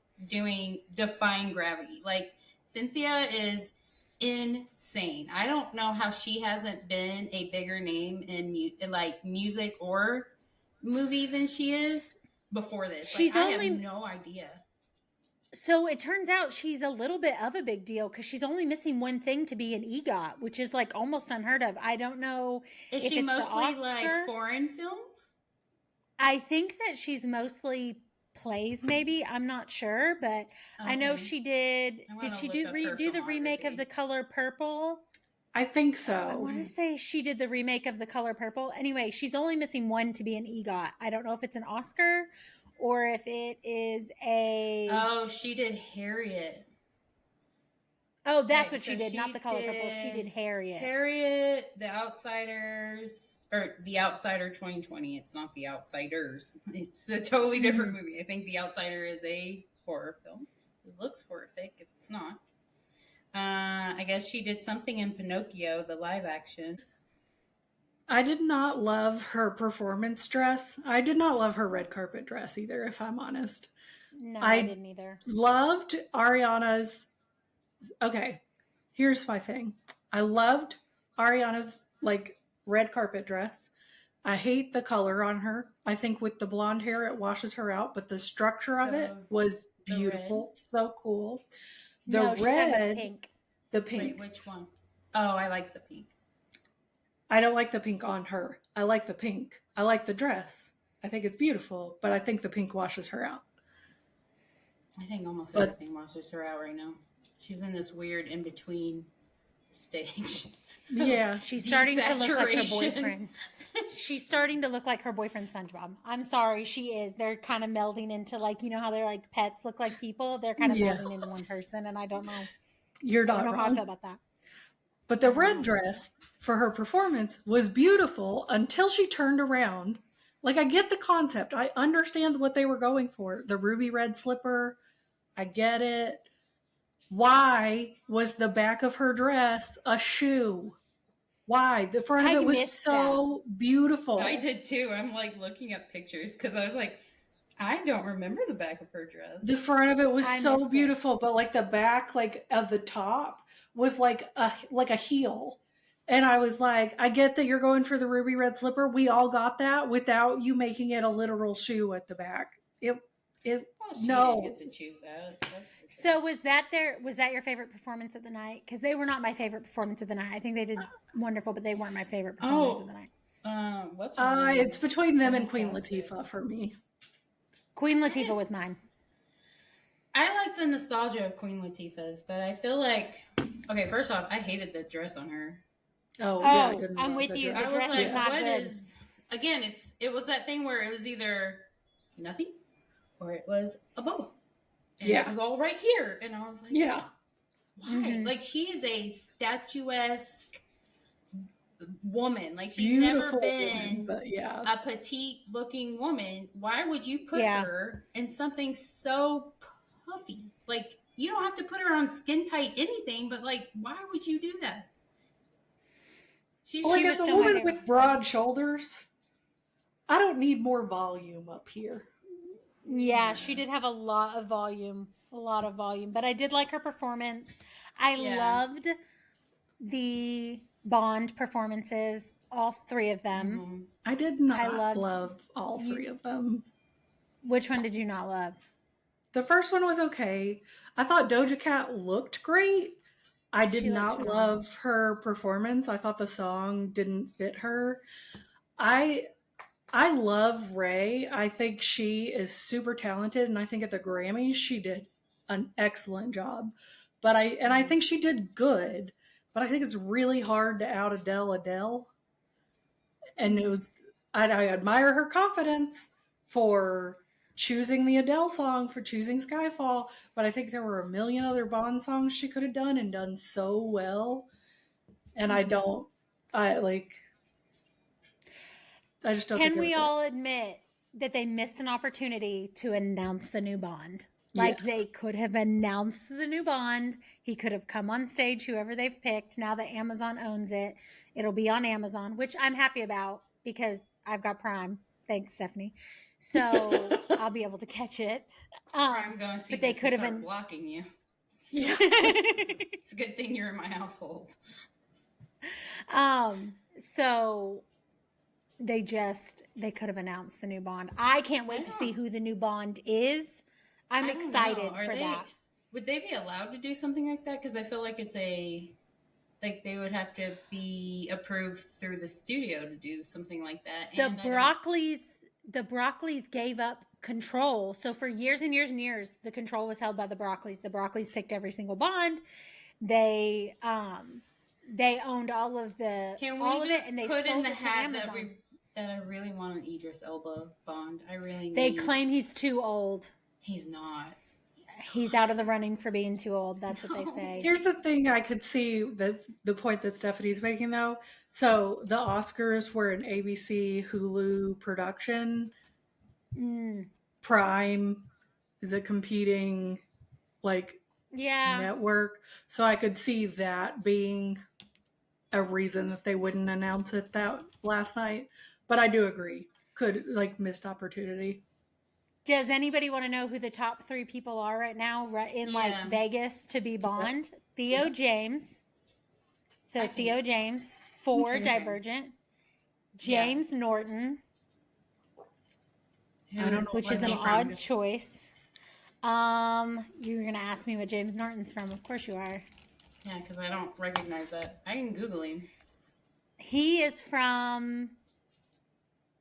defying gravity. Like Cynthia is insane. I don't know how she hasn't been a bigger name in like music or movie than she is before this.
She's
I
only-
have no idea.
So it turns out she's a little bit of a big deal because she's only missing one thing to be an EGOT, which is like almost unheard of. I don't know.
Is
if
she
it's the
mostly
Oscar.
like foreign films?
I think that she's mostly plays, maybe. I'm not sure, but I know
Okay.
she did.
I wanna
Did she
look up her
do the remake of
filmography.
The Color Purple?
I think
I want
so.
to say she did the remake of The Color Purple. Anyway, she's only missing one to be an EGOT. I don't know if it's an Oscar or if it is a.
Oh, she did Harriet.
Oh, that's
Right,
what she
so
did. Not The Color Purple. She did Harriet.
Harriet, The Outsiders, or The Outsider 2020. It's not The Outsiders. It's a totally different movie. I think The Outsider is a horror film. It looks horrific if it's not. I guess she did something in Pinocchio, the live action.
I did not love her performance dress. I did not love her red carpet dress either, if I'm honest.
No, I didn't either.
Loved Ariana's. Okay, here's my thing. I loved Ariana's like red carpet dress. I hate the color on her. I think with the blonde hair it washes her out, but the structure of it was beautiful, so cool. The
No, she's talking about the
red,
pink.
the pink.
Wait, which one? Oh, I like the pink.
I don't like the pink on her. I like the pink. I like the dress. I think it's beautiful, but I think the pink washes her out.
I think almost everything washes her out right now. She's in this weird in between stage.
Yeah.
She's starting to look like her
Desaturation.
boyfriend. She's starting to look like her boyfriend SpongeBob. I'm sorry, she is. They're kind of melding into like, you know how they're like pets look like people? They're kind of melding into one person, and I don't know.
You're
I
not
don't know how I
wrong.
feel about that.
But the red dress for her performance was beautiful until she turned around. Like, I get the concept. I understand what they were going for. The ruby red slipper. I get it. Why was the back of her dress a shoe? Why? The front of
I
it was
missed
so beautiful.
I did too. I'm like looking up pictures because I was like, I don't remember the back of her dress.
The front of it was
I
so
missed it.
beautiful, but like the back, like of the top, was like a heel. And I was like, I get that you're going for the ruby red slipper. We all got that without you making it a literal shoe at the back.
Well, she
no.
didn't get to choose that. That's for sure.
So was that your favorite performance of the night? Because they were not my favorite performance of the night. I think they did wonderful, but they weren't my favorite performance of the night.
What's her name?
It's between them and Queen
Fantastic.
Latifah for me.
Queen Latifah was mine.
I like the nostalgia of Queen Latifah's, but I feel like, okay, first off, I hated the dress on her.
Oh, yeah, I
Oh,
didn't
I'm
love
with
the
you.
dress.
The
I was
dress
like,
is not
what
good.
is? Again, it was that thing where it was either nothing or it was a bubble. And
Yeah.
it was all right here. And I was like,
Yeah.
why? Like, she is a statuesque woman. Like, she's
Beautiful
never been
woman, but yeah.
a petite looking woman. Why would you put
Yeah.
her in something so puffy? Like, you don't have to put her on skin tight anything, but like, why would you do that? She
Like,
was
as a
still my
woman
favorite.
with broad shoulders, I don't need more volume up here.
Yeah, she did have a lot of volume, but I did like her performance. I
Yeah.
loved the Bond performances, all three of them.
I did not
loved-
love all three of them.
Which one did you not love?
The first one was okay. I thought Doja Cat looked great. I did
She looks
not
phenomenal.
love her performance. I thought the song didn't fit her. I love Ray. I think she is super talented, and I think at the Grammys she did an excellent job. But I think she did good. But I think it's really hard to out Adele. And I admire her confidence for choosing the Adele song, for choosing Skyfall, but I think there were a million other Bond songs she could have done and done so well. And I just don't
Can
think
we
it was
all admit that they missed an opportunity to announce the new Bond? Like,
Yes.
they could have announced the new Bond. He could have come on stage, whoever they've picked. Now that Amazon owns it, it'll be on Amazon, which I'm happy about because I've got Prime. Thanks, Stephanie. So I'll be able to catch it.
I'm going to see
but they
this
could
and
have
start
been.
blocking you. It's a good thing you're in my household.
So they could have announced the new Bond. I can't wait to see who the new Bond is. I'm
I don't
excited
know.
for that.
Would they be allowed to do something like that? Because I feel like like they would have to be approved through the studio to do something like that.
The
And I don't-
Broccoli's the Broccoli's gave up control. So for years and years and years, the control was held by the Broccoli's. The Broccoli's picked every single bond. They owned all of the
Can
all
we
of it,
just
and they
put in
sold
the
it to
hat
Amazon.
that I really want an Idris Elba Bond? I really
They
need.
claim he's too old.
He's not.
He's out of the running for being too old. That's what they say.
Here's the thing I could see the point that Stephanie's making, though. So the Oscars were an ABC Hulu production. Prime is a competing network. So I could see that being a reason that they wouldn't announce it that last night. But I do agree. Could missed opportunity.
Does anybody want to know who the top 3 people are right now in Vegas to be Bond? Yep. Theo James. So Theo James for Divergent. James Norton. Which is an odd choice. You're going to ask me what James Norton's from. Of course you are.
Yeah, because I don't recognize that. I can Google him.
He is from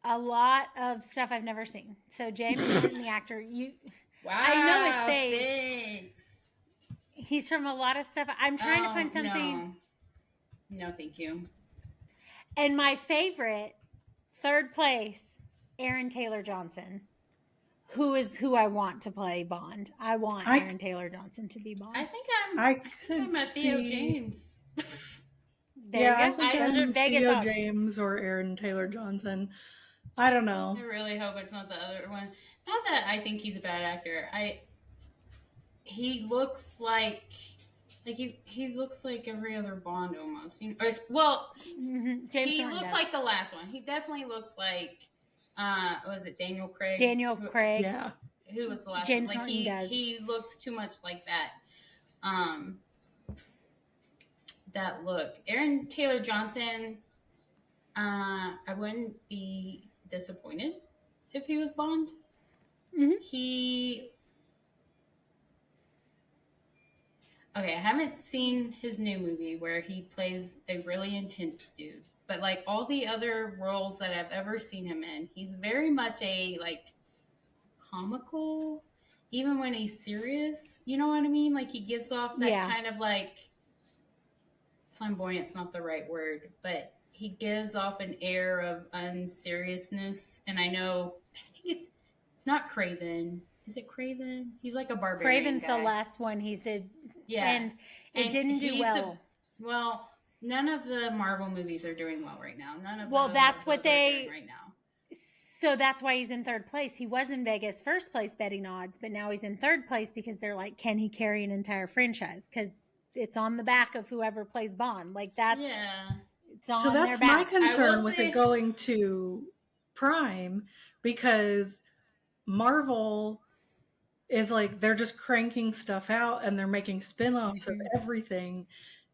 a lot of stuff I've never seen. So James Norton, the actor,
wow,
I know his face.
Thanks.
He's from a lot of stuff. I'm trying to find something.
No, thank you.
And my favorite, 3rd place, Aaron Taylor Johnson, who I want to play Bond. I want Aaron Taylor Johnson to be Bond.
I think I'm a Theo James.
I think I'm Theo James or Aaron Taylor Johnson. I don't know.
I really hope it's not the other one. Not that I think he's a bad actor. He looks like he looks like every other Bond almost. James he looks like the last one. He definitely looks like was it Daniel Craig?
Daniel Craig.
Yeah.
Who was the last
James
one?
Norton does.
He looks too much like that. That look. Aaron Taylor Johnson, I wouldn't be disappointed if he was Bond.
Mm-hmm.
I haven't seen his new movie where he plays a really intense dude. But all the other roles that I've ever seen him in, he's very much a comical, even when he's serious. You know what I mean? He gives off that kind of flamboyant's not the right word, but he gives off an air of unseriousness. And I think it's not Craven. Is it Craven? He's like a barbarian.
Craven's
guy.
The last one he did.
Yeah.
And it didn't do well.
Well, none of the Marvel movies are doing well right now.
That's what they
are doing right now.
So that's why he's in 3rd place. He was in Vegas 1st place betting odds, but now he's in 3rd place because they're like, can he carry an entire franchise? Because it's on the back of whoever plays Bond. It's on
so that's
their back.
my concern with it going to Prime, because Marvel is they're just cranking stuff out and they're making spin-offs of everything.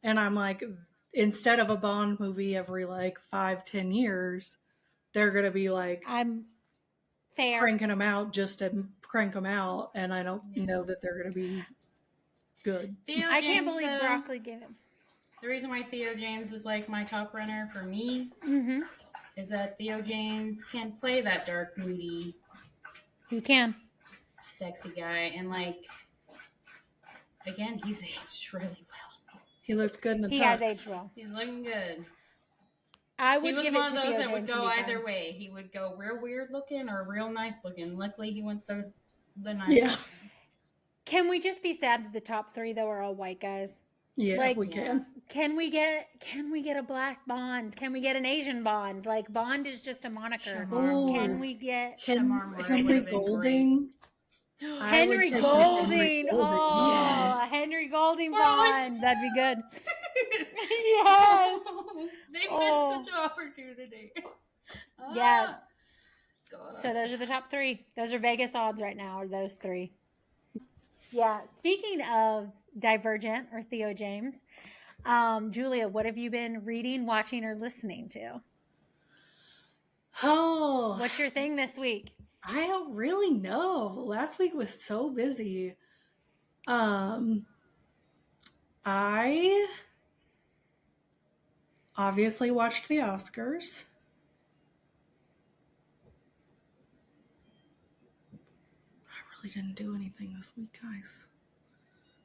And I'm like, instead of a Bond movie every 5-10 years, they're going to be
I'm fair
cranking them out just to crank them out. And I don't know that they're going to be good.
I can't believe Broccoli gave him.
The reason why Theo James is my top runner for me is that Theo James can play that dark, moody,
he can,
sexy guy, and again, he's aged really well.
He looks good in the
He
top.
has aged well.
He's looking good.
I would
he was
give
one
it
of
to
those
Theo
that would
James
go
to be
either
fine.
way. He would go real weird looking or real nice looking. Luckily, he went the nice
Yeah.
looking.
Can we just be sad that the top 3 though are all white guys?
Yeah, we can.
Can we get a black Bond? Can we get an Asian Bond? Bond is just a moniker. Can we get
Henry Golding?
Henry Golding. Oh, yes. Henry Golding Bond. That'd be good. Yes.
They missed such an opportunity.
Yeah.
God.
So those are the top 3. Those are Vegas odds right now, are those 3. Yeah. Speaking of Divergent or Theo James, Julia, what have you been reading, watching, or listening to?
Oh.
What's your thing this week?
I don't really know. Last week was so busy. I obviously watched the Oscars. really didn't do anything this week, guys.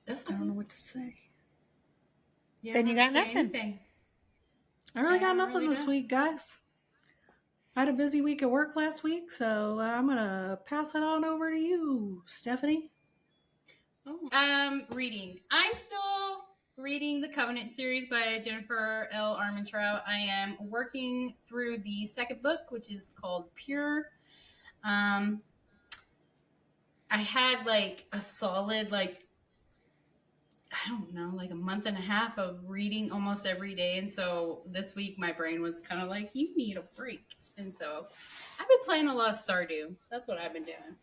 That's
I don't know what to say.
Then you got nothing.
Anything.
I really got
I
nothing
really
this
don't.
week, guys. I had a busy week at work last week, so I'm going to pass it on over to you, Stephanie.
Reading. I'm still reading the Covenant series by Jennifer L. Armentrout. I am working through the second book, which is called Pure. I had like a solid, like, I don't know, like a month and a half of reading almost every day. And so this week my brain was kind of like, you need a break. And so I've been playing a lot of Stardew. That's what I've been doing.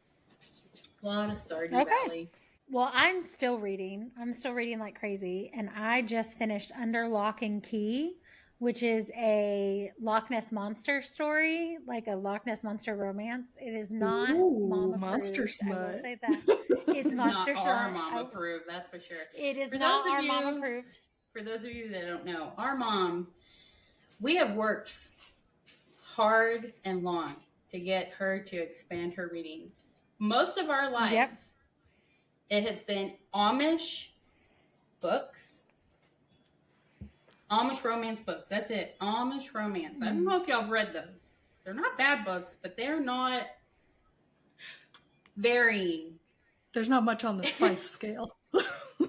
A lot of Stardew Valley.
Well, I'm still reading. I'm still reading like crazy. And I just finished Under Lock and Key, which is a Loch Ness Monster story, like a Loch Ness Monster romance. It is not mom
monster
approved.
smut.
I will say that. It's monster
Not our
smut.
mom approved, that's for sure.
It is
For
not
those of
our
you-
mom approved.
For those of you that don't know, our mom, we have worked hard and long to get her to expand her reading. Most of our life,
Yep.
it has been Amish books, Amish romance books. That's it. Amish romance. I don't know if y'all have read those. They're not bad books, but they're not very.
There's not much on the spice scale.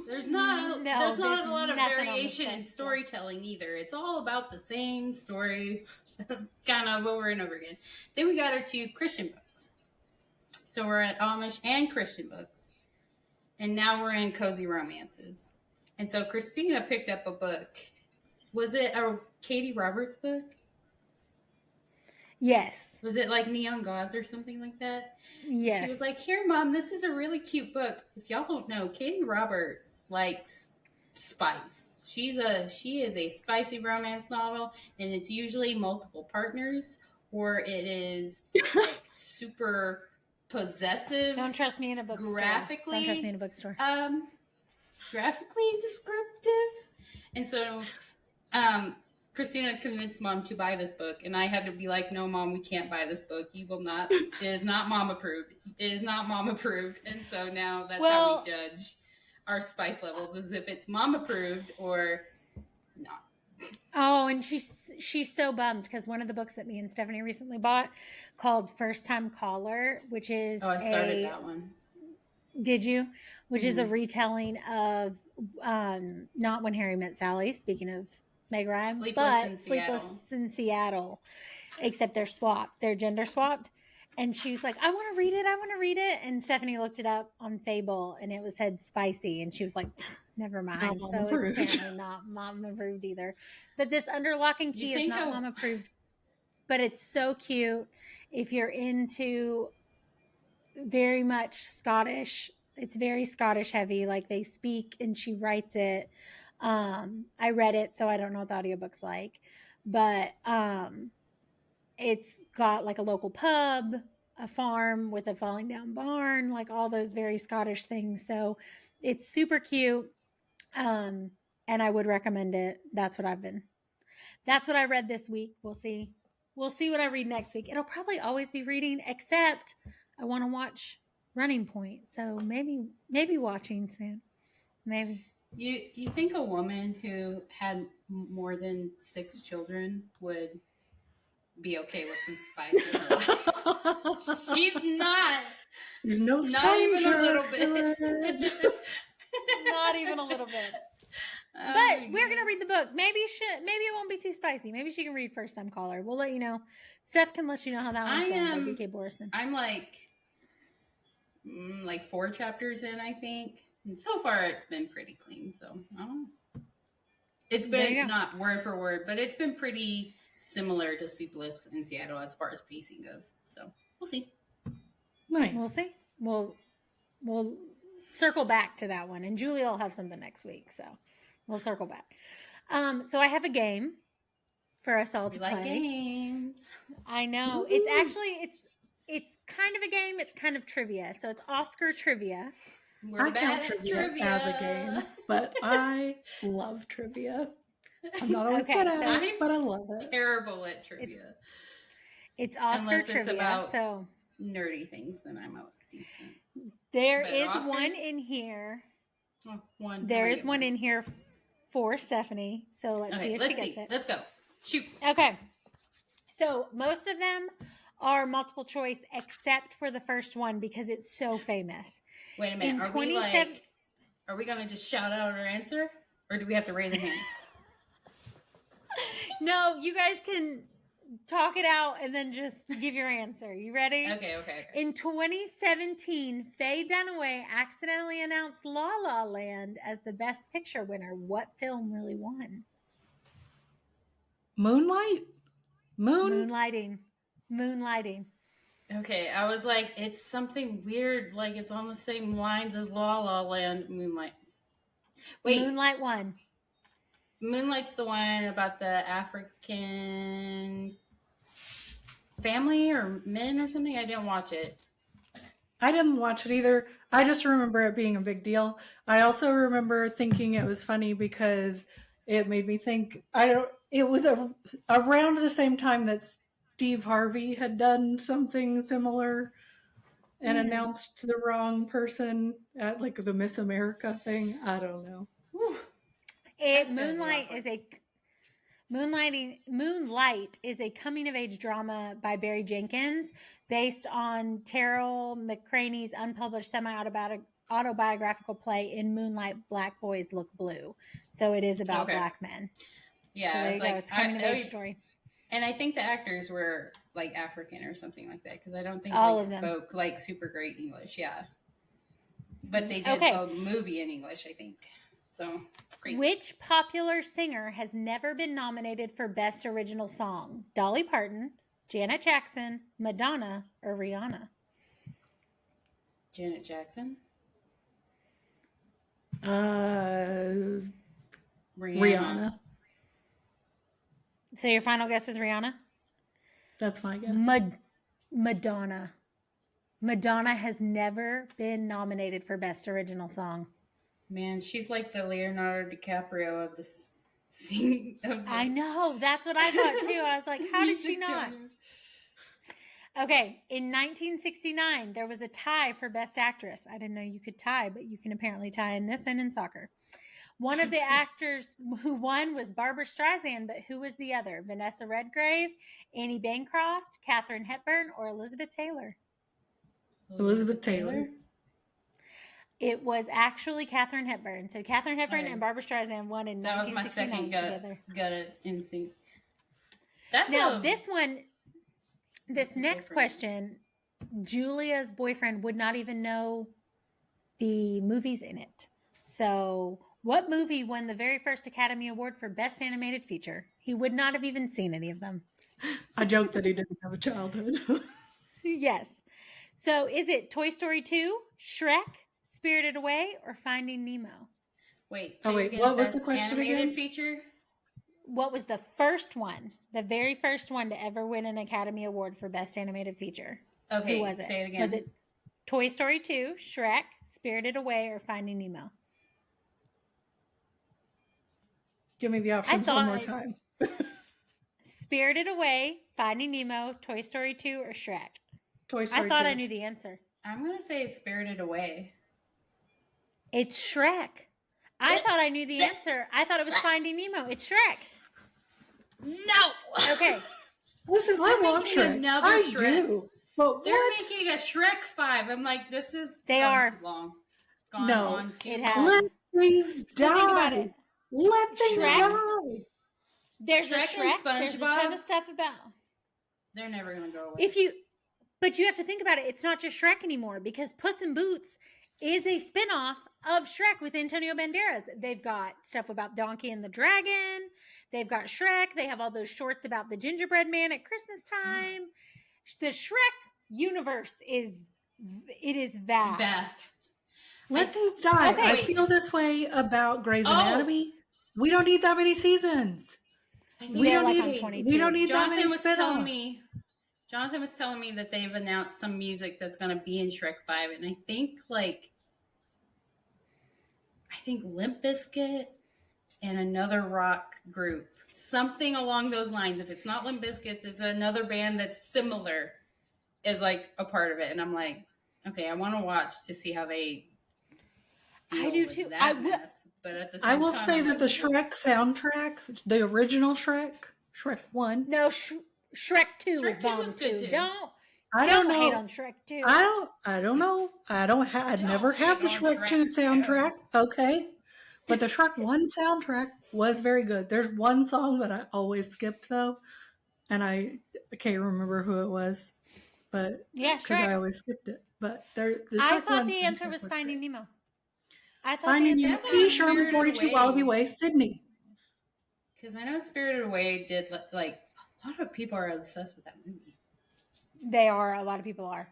There's not.
No,
there's not
there's
a lot of
nothing on the
variation in
spectrum.
storytelling either. It's all about the same story, kind of over and over again. Then we got her to Christian books. So we're at Amish and Christian books, and now we're in cozy romances. And so Christina picked up a book. Was it a Katie Roberts book?
Yes.
Was it like Neon Gods or something like that?
Yes.
She was like, "Here, Mom, this is a really cute book." If y'all don't know, Katie Roberts likes spice. She is a spicy romance novel, and it's usually multiple partners, or it is like super possessive.
Don't trust me in a bookstore.
Graphically,
Don't trust me in a bookstore.
Graphically descriptive. And so Christina convinced Mom to buy this book, and I had to be like, "No, Mom, we can't buy this book. You will not. It is not Mom approved. It is not Mom approved." And so now that's how we judge our spice levels, is if it's Mom approved or not.
Oh, and she's so bummed because one of the books that me and Stephanie recently bought, called First Time Caller, which is
I started that one.
Did you? Which is a retelling of not When Harry Met Sally. Speaking of Meg Ryan, Sleepless in Seattle. Except they're swapped. They're gender swapped. And she was like, I want to read it. I want to read it. And Stephanie looked it up on Fable, and it said spicy. And she was like, never mind.
Not
so
mom approved.
it's apparently not mom approved either. But this Under Lock and Key is not mom approved. But it's so cute. If you're into very much Scottish, it's very Scottish heavy. Like they speak and she writes it. I read it, so I don't know what the audiobook's like. But it's got like a local pub, a farm with a falling down barn, like all those very Scottish things. So it's super cute. And I would recommend it. That's what I read this week. We'll see. We'll see what I read next week. It'll probably always be reading, except I want to watch Running Point. So maybe watching soon. Maybe.
You think a woman who had more than 6 children would be okay with some spice in her life? She's not.
There's no
Not even a little
to
bit.
it.
Not even a little bit.
Oh
But we're going to read the book. Maybe it won't be too spicy. Maybe she can read First Time Caller. We'll let you know. Steph can let you know how that one's going by BK Borison.
I'm like 4 chapters in, I think. And so far it's been pretty clean. So I don't know. It's been not word for word, but it's been pretty similar to Sleepless in Seattle as far as pacing goes. So we'll see.
Nice.
We'll see. We'll circle back to that one. And Julia will have something next week. So we'll circle back. So I have a game for us all to play.
Like games.
I know. It's actually, it's kind of a game. It's kind of trivia. So it's Oscar trivia.
We're bad at trivia
as a game, but I love trivia. I'm not always good at it, but I love it.
Terrible at trivia.
It's Oscar
Unless
trivia.
it's about
so
nerdy things, then I'm decent.
There
But
is
Oscars?
one in here.
Oh, one.
There
I
is
get
one in here for Stephanie. So let's see
Okay,
if
let's
she
see.
gets it.
Let's go. Shoot.
Okay. So most of them are multiple choice except for the first one because it's so famous.
Wait a minute.
In
Are we going to just shout out our answer? Or do we have to raise a hand?
No, you guys can talk it out and then just give your answer. You ready?
Okay.
In 2017, Faye Dunaway accidentally announced La La Land as the Best Picture winner. What film really won?
Moonlight?
Moonlighting.
Okay, I was like, it's something weird, like it's on the same lines as La La Land, Moonlight. Wait,
Moonlight won.
Moonlight's the one about the African family or men or something? I didn't watch it.
I didn't watch it either. I just remember it being a big deal. I also remember thinking it was funny because it made me think. It was around the same time that Steve Harvey had done something similar and announced the wrong person at like the Miss America thing. I don't know.
Moonlight is a coming of age drama by Barry Jenkins based on Terrell McCraney's unpublished semi-autobiographical play In Moonlight, Black Boys Look Blue. So it is about black men.
Yeah,
so there you go. It's a coming of age story.
And I think the actors were like African or something like that because I don't think
All
they spoke like super great English. Yeah, but they did a movie in English, I think. So crazy.
Which popular singer has never been nominated for Best Original Song? Dolly Parton, Janet Jackson, Madonna, or Rihanna?
Janet Jackson?
Rihanna.
So your final guess is Rihanna?
That's my guess.
Madonna. Madonna has never been nominated for Best Original Song.
Man, she's like the Leonardo DiCaprio of this scene.
I know. That's what I thought too. I was like, how did she not? Okay. In 1969, there was a tie for Best Actress. I didn't know you could tie, but you can apparently tie in this and in soccer. One of the actors who won was Barbara Streisand, but who was the other? Vanessa Redgrave, Annie Bancroft, Katharine Hepburn, or Elizabeth Taylor?
Elizabeth Taylor.
It was actually Katharine Hepburn. So Katharine Hepburn and Barbara Streisand won in 1969
That was my second gut instinct.
This next question, Julia's boyfriend would not even know the movies in it. So what movie won the very first Academy Award for Best Animated Feature? He would not have even seen any of them.
I joked that he didn't have a childhood.
Yes. So is it Toy Story 2, Shrek, Spirited Away, or Finding Nemo?
Wait.
What was the question again?
Feature?
What was the first one, the very first one to ever win an Academy Award for Best Animated Feature?
Okay,
who was it?
Say it again.
Was it Toy Story 2, Shrek, Spirited Away, or Finding Nemo?
Give me the options one more time.
Spirited Away, Finding Nemo, Toy Story 2, or Shrek?
Toy Story 2.
I thought I knew the answer.
I'm going to say Spirited Away.
It's Shrek. I thought I knew the answer. I thought it was Finding Nemo. It's Shrek.
No.
Okay.
Listen, I love Shrek. I do. But
they're making a Shrek 5. I'm like, this is
too
long. It's gone on too long.
Let things die.
So think about it.
Let things die.
There's
Shrek
a Shrek. There's a ton of stuff about.
They're never going to go away.
But you have to think about it. It's not just Shrek anymore because Puss in Boots is a spinoff of Shrek with Antonio Banderas. They've got stuff about Donkey and the Dragon. They've got Shrek. They have all those shorts about the gingerbread man at Christmas time. The Shrek universe is vast.
Let things die.
Okay.
I feel this way about Grey's Anatomy. We don't need that many seasons. We don't need that many spinoffs.
Jonathan was telling me that they've announced some music that's going to be in Shrek 5, and I think Limp Bizkit and another rock group, something along those lines. If it's not Limp Bizkit, it's another band that's similar is like a part of it, and I'm like, okay, I want to watch to see how they deal
I do
with
too.
that mess. But at the same
I
time,
will say
I'm
that the
like,
Shrek soundtrack, the original Shrek 1,
No, Shrek 2
Shrek
is
2
bomb
was good,
too.
too.
I don't
Don't hate
know.
on Shrek 2.
I don't know. I'd never had the
hate on
Shrek 2
Shrek 2.
soundtrack. Okay. But the Shrek 1 soundtrack was very good. There's one song that I always skipped though, and I can't remember who it was, but
Yeah,
because I
Shrek.
always skipped it. But the
I
Shrek
thought
1
the answer
soundtrack
was
was
Finding
great.
Nemo. I thought the
Finding
answer
Nemo,
was
thought
P.
it was
Sherman,
Spirited
42
Away.
Wallaby Way, Sydney.
Because I know Spirited Away did like a lot of people are obsessed with that movie.
They are. A lot of people are.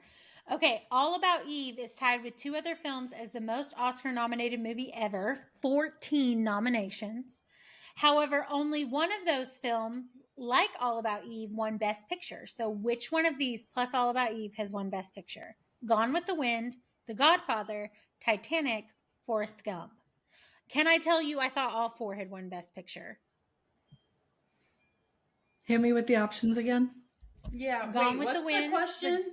Okay, All About Eve is tied with 2 other films as the most Oscar-nominated movie ever, 14 nominations. However, only one of those films, like All About Eve, won Best Picture. So which one of these plus All About Eve has won Best Picture? Gone with the Wind, The Godfather, Titanic, Forrest Gump. Can I tell you I thought all 4 had won Best Picture?
Hit me with the options again.
Yeah,
Gone
wait,
with the
what's
Wind,
the question?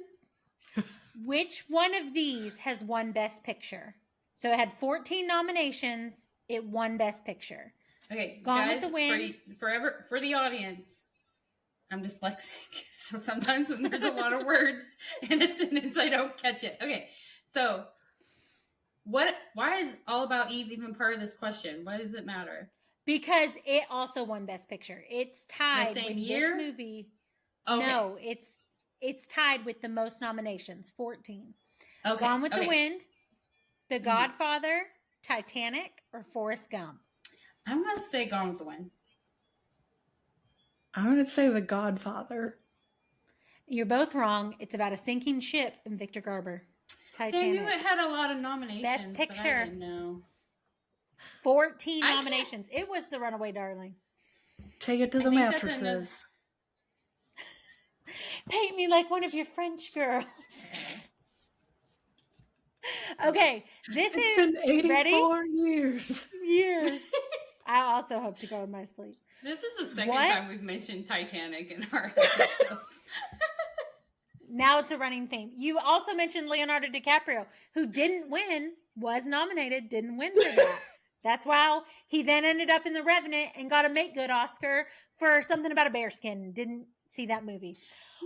Which one of these has won Best Picture? So it had 14 nominations. It won Best Picture.
Okay,
Gone
guys,
with the Wind.
for the audience, I'm dyslexic, so sometimes when there's a lot of words in a sentence, I don't catch it. Okay, so why is All About Eve even part of this question? Why does it matter?
Because it also won Best Picture. It's tied
The same
with
year?
this movie.
Okay.
No, it's tied with the most nominations, 14.
Okay.
Gone with the
okay.
Wind, The Godfather, Titanic, or Forrest Gump.
I'm going to say Gone with the Wind.
I'm going to say The Godfather.
You're both wrong. It's about a sinking ship in Victor Garber. Titanic.
See, I knew it had a lot of nominations.
Best
But I
Picture.
didn't know.
14
I can't-
nominations. It was The Runaway Darling.
Take it to the
think that's
mattresses.
Paint me like one of your French girls. Okay, this
It's
is
been 84
ready?
years.
I also hope to go in my sleep.
This is the second
What?
time we've mentioned Titanic in our episodes.
Now it's a running theme. You also mentioned Leonardo DiCaprio, who didn't win, was nominated, didn't win for that. That's why he then ended up in The Revenant and got a Make Good Oscar for something about a bearskin. Didn't see that movie.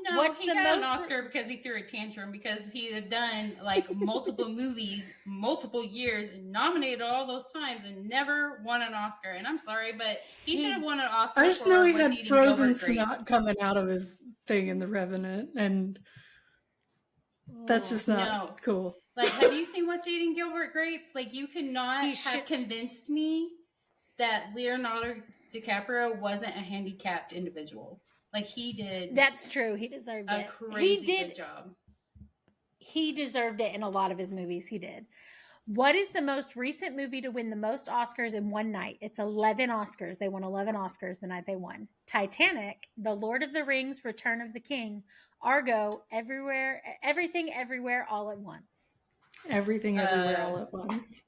No,
What's
he
the
got an
most-
Oscar because he threw a tantrum because he had done like multiple movies, multiple years, and nominated all those times and never won an Oscar. And I'm sorry, but he should have won an Oscar
I just
for
know he
What's
had
Eating
frozen
Gilbert Grape.
snot coming out of his thing in The Revenant, and that's just not
No.
cool.
Like, have you seen What's Eating Gilbert Grape? Like, you could not
He
have
should-
convinced me that Leonardo DiCaprio wasn't a handicapped individual. Like, he did
That's true. He deserved
a
it.
crazy good job.
He deserved it in a lot of his movies. He did. What is the most recent movie to win the most Oscars in one night? It's 11 Oscars. They won 11 Oscars the night they won. Titanic, The Lord of the Rings, Return of the King, Argo, Everything Everywhere All at Once.
Everything, everywhere, all at once.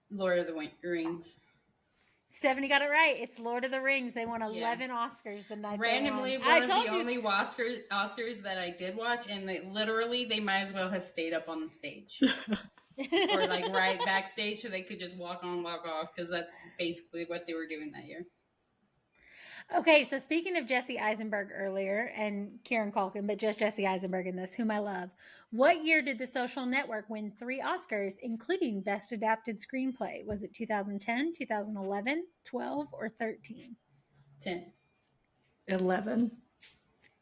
Lord of the Rings.
Stephanie got it right. It's Lord of the Rings. They won 11 Oscars the night
Randomly,
they won.
one of the only Oscars that I did watch, and they might as well have stayed up on the stage. Or like right backstage so they could just walk on, walk off, because that's basically what they were doing that year.
Okay, so speaking of Jesse Eisenberg earlier and Kieran Culkin, but just Jesse Eisenberg in this, whom I love, what year did The Social Network win 3 Oscars, including Best Adapted Screenplay? Was it 2010, 2011, 12, or 13?
10.
11.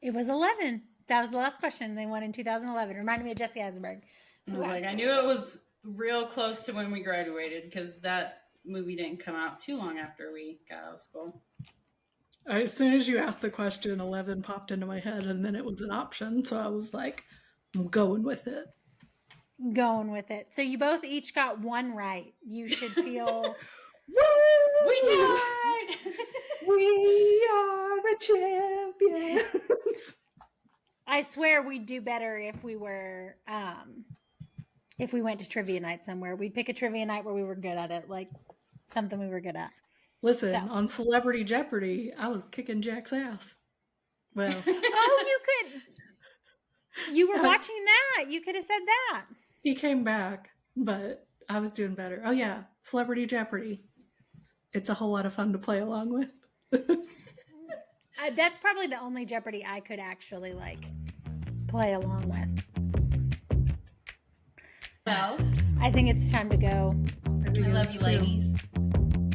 It was 11. That was the last question. They won in 2011. Reminded me of Jesse Eisenberg.
I knew it was real close to when we graduated, because that movie didn't come out too long after we got out of school.
As soon as you asked the question, 11 popped into my head, and then it was an option. So I was like, I'm going with it.
Going with it. So you both each got 1 right. You should feel...
We died!
We are the champions.
I swear we'd do better if we were... if we went to trivia night somewhere. We'd pick a trivia night where we were good at it. Like something we were good at.
Listen,
So.
on Celebrity Jeopardy, I was kicking Jack's ass. Well,
Oh, you could... You were watching that. You could have said that.
He came back, but I was doing better. Oh yeah, Celebrity Jeopardy. It's a whole lot of fun to play along with.
That's probably the only Jeopardy I could actually play along with.
Well,
I think it's time to go.
I love you, ladies.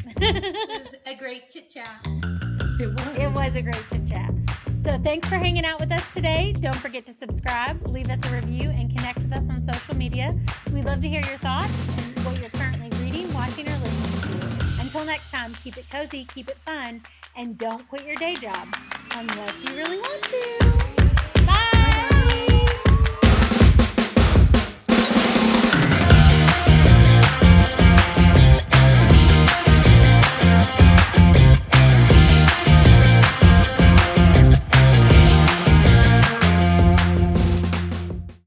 It was a great chit chat.
It was a great chit chat. So thanks for hanging out with us today. Don't forget to subscribe, leave us a review, and connect with us on social media. We'd love to hear your thoughts and what you're currently reading, watching, or listening to. Until next time, keep it cozy, keep it fun, and don't quit your day job unless you really want to.